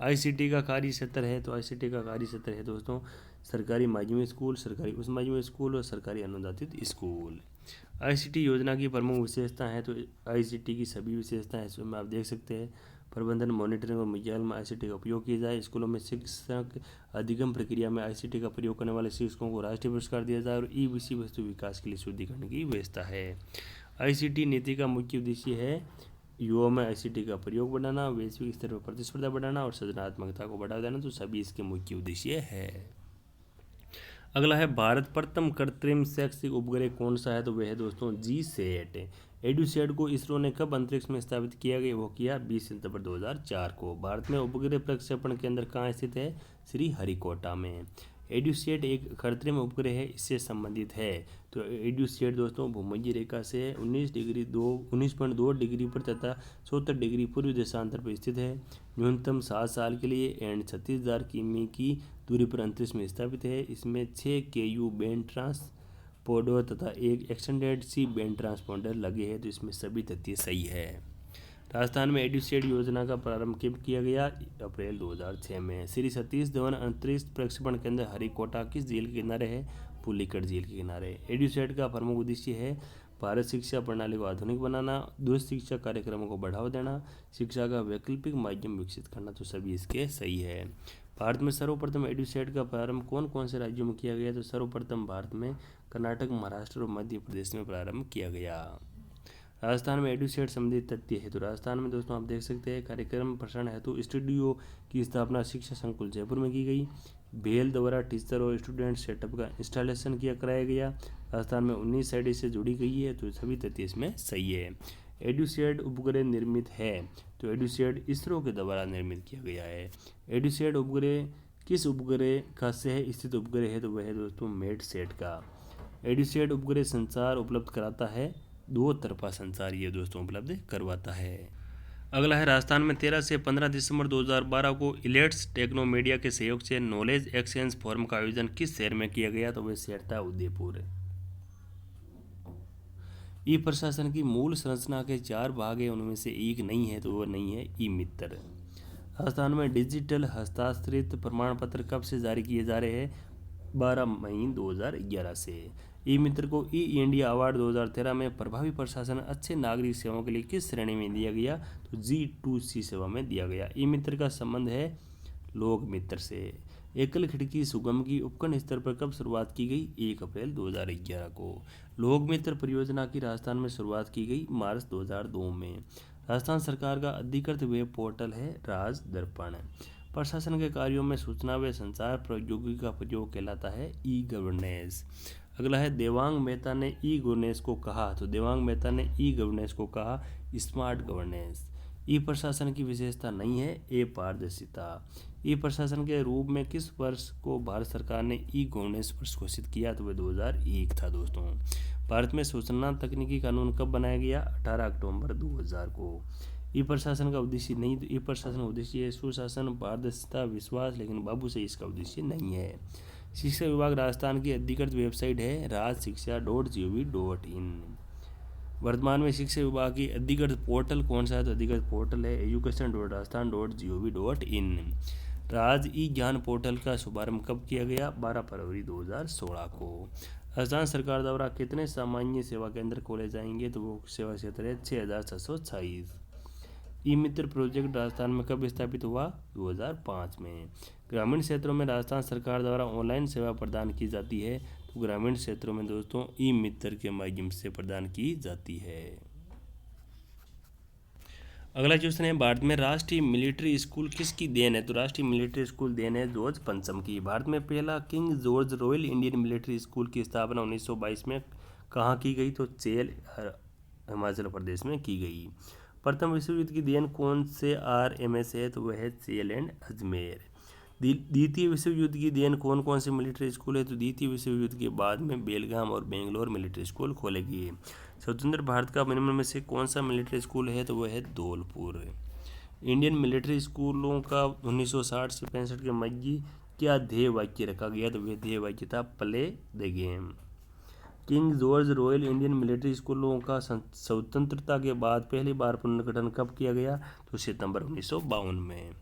ICT का कार्य क्षेत्र है, तो ICT का कार्य क्षेत्र है दोस्तों सरकारी माध्यमिक स्कूल, सरकारी उच्च माध्यमिक स्कूल और सरकारी अनुदानित स्कूल। ICT योजना की प्रमुख विशेषता है, तो ICT की सभी विशेषताएं इसमें आप देख सकते हैं। प्रबंधन, मॉनिटरिंग और मूल्यांकन में ICT का उपयोग किया जाए। स्कूलों में शिक्षक अधिगम प्रक्रिया में ICT का प्रयोग करने वाले शिक्षकों को राष्ट्रीय पुरस्कार दिया जाए और विषय वस्तु विकास के लिए शुद्धिकरण की व्यवस्था है। ICT नीति का मुख्य उद्देश्य है युवाओं में ICT का प्रयोग बढ़ाना, वैश्विक स्तर पर प्रतिस्पर्धा बढ़ाना और सृजनात्मकता को बढ़ावा देना, तो सभी इसके मुख्य उद्देश्य है। अगला है भारत प्रथम कृत्रिम शैक्षिक उपग्रह कौन सा है? तो वह है दोस्तों GSAT। EDUSAT को इसरो ने कब अंतरिक्ष में स्थापित किया गया? वो किया 20 सितंबर 2004 को। भारत में उपग्रह प्रक्षेपण केंद्र कहाँ स्थित है? श्रीहरिकोटा में। EDUSAT एक कृत्रिम उपग्रह है, इससे संबंधित है, तो EDUSAT दोस्तों भूमध्य रेखा से 19.2 डिग्री पर तथा 74 डिग्री पूर्व देशांतर पर स्थित है। न्यूनतम 7 साल के लिए एंड 36,000 किमी की दूरी पर अंतरिक्ष में स्थापित है। इसमें 6 KU बैंड ट्रांसपोंडर तथा एक एक्सटेंडेड C बैंड ट्रांसपोंडर लगे हैं, तो इसमें सभी तथ्य सही है। राजस्थान में EDUSAT योजना का प्रारंभ कब किया गया? अप्रैल 2006 में। श्री सतीश धवन अंतरिक्ष प्रक्षेपण केंद्र हरिकोटा किस झील के किनारे है? पुलिकट झील के किनारे। EDUSAT का प्रमुख उद्देश्य है भारत शिक्षा प्रणाली को आधुनिक बनाना, दूर शिक्षा कार्यक्रमों को बढ़ावा देना, शिक्षा का वैकल्पिक माध्यम विकसित करना, तो सभी इसके सही है। भारत में सर्वप्रथम EDUSAT का प्रारंभ कौन कौन से राज्यों में किया गया? तो सर्वप्रथम भारत में कर्नाटक, महाराष्ट्र और मध्य प्रदेश में प्रारंभ किया गया। राजस्थान में एडुसेट संबंधित तथ्य है। तो राजस्थान में दोस्तों आप देख सकते हैं कार्यक्रम प्रसारण हेतु स्टूडियो की स्थापना शिक्षा संकुल जयपुर में की गई। बेल द्वारा टीचर और स्टूडेंट सेटअप का इंस्टॉलेशन कराया गया। राजस्थान में 19 साइटें से जुड़ी गई है। तो सभी तथ्य इसमें सही है। एडुसेट उपग्रह निर्मित है। तो एडुसेट इसरो के द्वारा निर्मित किया गया है। एडुसेट उपग्रह किस उपग्रह का सह स्थित उपग्रह है? तो वह है दोस्तों मेडसेट का। एडुसेट उपग्रह संचार उपलब्ध कराता है, दो तरफा संचार ये दोस्तों उपलब्ध करवाता है। अगला है राजस्थान में 13 से 15 दिसंबर 2012 को इलेट्स टेक्नोमीडिया के सहयोग से नॉलेज एक्सचेंज फोरम का आयोजन किस शहर में किया गया? तो वह शहर था उदयपुर। ई प्रशासन की मूल संरचना के 4 भाग है, उनमें से एक नहीं है तो वह नहीं है ई मित्र। राजस्थान में डिजिटल हस्ताक्षरित प्रमाण पत्र कब से जारी किए जा रहे हैं? 12 मई 2011 से। ई मित्र को ई इंडिया अवार्ड 2013 में प्रभावी प्रशासन अच्छे नागरिक सेवाओं के लिए किस श्रेणी में दिया गया? तो G2C सेवा में दिया गया। ई मित्र का संबंध है लोक मित्र से। एकल खिड़की सुगम की उपखंड स्तर पर कब शुरुआत की गई? 1 अप्रैल 2011 को। लोक मित्र परियोजना की राजस्थान में शुरुआत की गई मार्च 2002 में। राजस्थान सरकार का अधिकृत वेब पोर्टल है राज दर्पण। प्रशासन के कार्यों में सूचना व संचार प्रौद्योगिकी का प्रयोग कहलाता है ई गवर्नेंस। अगला है देवांग मेहता ने ई गवर्नेंस को कहा। तो देवांग मेहता ने ई गवर्नेंस को कहा स्मार्ट गवर्नेंस। ई प्रशासन की विशेषता नहीं है ए पारदर्शिता। ई प्रशासन के रूप में किस वर्ष को भारत सरकार ने ई गवर्नेंस वर्ष घोषित किया? तो वह 2001 था दोस्तों। भारत में सूचना तकनीकी कानून कब बनाया गया? 18 अक्टूबर 2000 को। ई प्रशासन का उद्देश्य नहीं, तो ई प्रशासन का उद्देश्य है सुशासन, पारदर्शिता, विश्वास, लेकिन बाबू से इसका उद्देश्य नहीं है। शिक्षा विभाग राजस्थान की अधिकृत वेबसाइट है rajshiksha.gov.in। वर्तमान में शिक्षा विभाग की अधिकृत पोर्टल कौन सा है? तो अधिकृत पोर्टल है education.rajasthan.gov.in। राज ई ज्ञान पोर्टल का शुभारंभ कब किया गया? 12 फरवरी 2016 को। राजस्थान सरकार द्वारा कितने सामान्य सेवा केंद्र खोले जाएंगे? तो वो सेवा क्षेत्र है 6626। ई मित्र प्रोजेक्ट राजस्थान में कब स्थापित हुआ? 2005 में। ग्रामीण क्षेत्रों में राजस्थान सरकार द्वारा ऑनलाइन सेवा प्रदान की जाती है। तो ग्रामीण क्षेत्रों में दोस्तों ई मित्र के माध्यम से प्रदान की जाती है। अगला क्वेश्चन है भारत में राष्ट्रीय मिलिट्री स्कूल किसकी देन है? तो राष्ट्रीय मिलिट्री स्कूल देन है जॉर्ज पंचम की। भारत में पहला king George royal Indian military school की स्थापना 1922 में कहाँ की गई? तो चेल हिमाचल प्रदेश में की गई। प्रथम विश्व युद्ध की देन कौन से RMS है? तो वह है चेल एंड अजमेर। द्वितीय विश्व युद्ध की देन कौन कौन से मिलिट्री स्कूल है? तो द्वितीय विश्व युद्ध के बाद में बेलगाम और बेंगलोर मिलिट्री स्कूल खोले गए। स्वतंत्र भारत का निम्न में से कौन सा मिलिट्री स्कूल है? तो वह है धौलपुर। इंडियन मिलिट्री स्कूलों का 1960 से 65 के मध्य क्या ध्येय वाक्य रखा गया? तो वह ध्येय वाक्य था play the game. King George royal Indian military स्कूलों का स्वतंत्रता के बाद पहली बार पुनर्गठन कब किया गया? तो सितंबर 1952 में।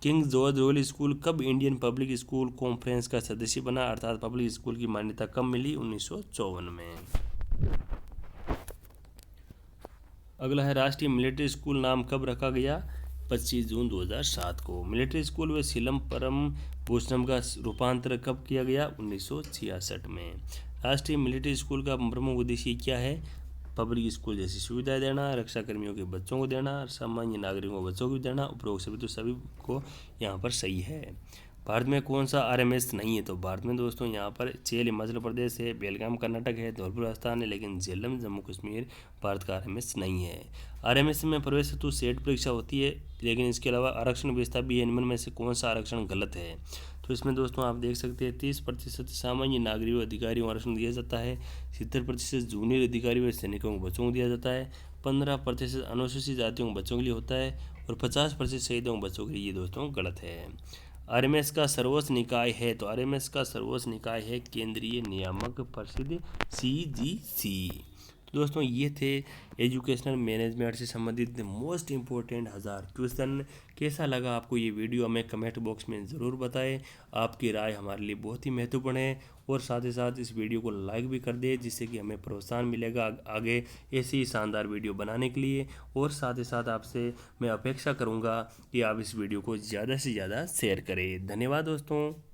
किंग जॉर्ज रॉयल स्कूल कब इंडियन पब्लिक स्कूल कॉन्फ्रेंस का सदस्य बना, अर्थात पब्लिक स्कूल की मान्यता कब मिली? 1954 में। अगला है राष्ट्रीय मिलिट्री स्कूल नाम कब रखा गया? 25 जून 2007 को। मिलिट्री स्कूल व सीलम परम भूषणम का रूपांतर कब किया गया? 1966 में। राष्ट्रीय मिलिट्री स्कूल का प्रमुख उद्देश्य क्या है? पब्लिक स्कूल जैसी सुविधाएं देना, रक्षा कर्मियों के बच्चों को देना, सामान्य नागरिकों को बच्चों को देना, उपरोक्त सभी तो सभी को यहाँ पर सही है। भारत में कौन सा RMS नहीं है? तो भारत में दोस्तों यहाँ पर चेल हिमाचल प्रदेश है, बेलगाम कर्नाटक है, धौलपुर राजस्थान है, लेकिन झेलम जम्मू कश्मीर भारत का RMS नहीं है। RMS में प्रवेश हेतु सेट परीक्षा होती है, लेकिन इसके अलावा आरक्षण व्यवस्था भी है। इनमें में से कौन सा आरक्षण गलत है? तो इसमें दोस्तों आप देख सकते हैं 30% सामान्य नागरिकों अधिकारियों को आरक्षण दिया जाता है, 70% जूनियर अधिकारियों व सैनिकों को बच्चों को दिया जाता है, 15% अनुसूचित जातियों को बच्चों के लिए होता है और 50% शहीदों को बच्चों के लिए। ये दोस्तों गलत है। RMS का सर्वोच्च निकाय है? तो RMS का सर्वोच्च निकाय है केंद्रीय नियामक परिषद CGC। तो दोस्तों ये थे एजुकेशनल मैनेजमेंट से संबंधित मोस्ट इम्पोर्टेंट 1000 क्वेश्चन। कैसा लगा आपको ये वीडियो हमें कमेंट बॉक्स में ज़रूर बताएं। आपकी राय हमारे लिए बहुत ही महत्वपूर्ण है और साथ ही साथ इस वीडियो को लाइक भी कर दें, जिससे कि हमें प्रोत्साहन मिलेगा आगे ऐसी ही शानदार वीडियो बनाने के लिए। और साथ ही साथ आपसे मैं अपेक्षा करूँगा कि आप इस वीडियो को ज़्यादा से ज़्यादा शेयर करें। धन्यवाद दोस्तों।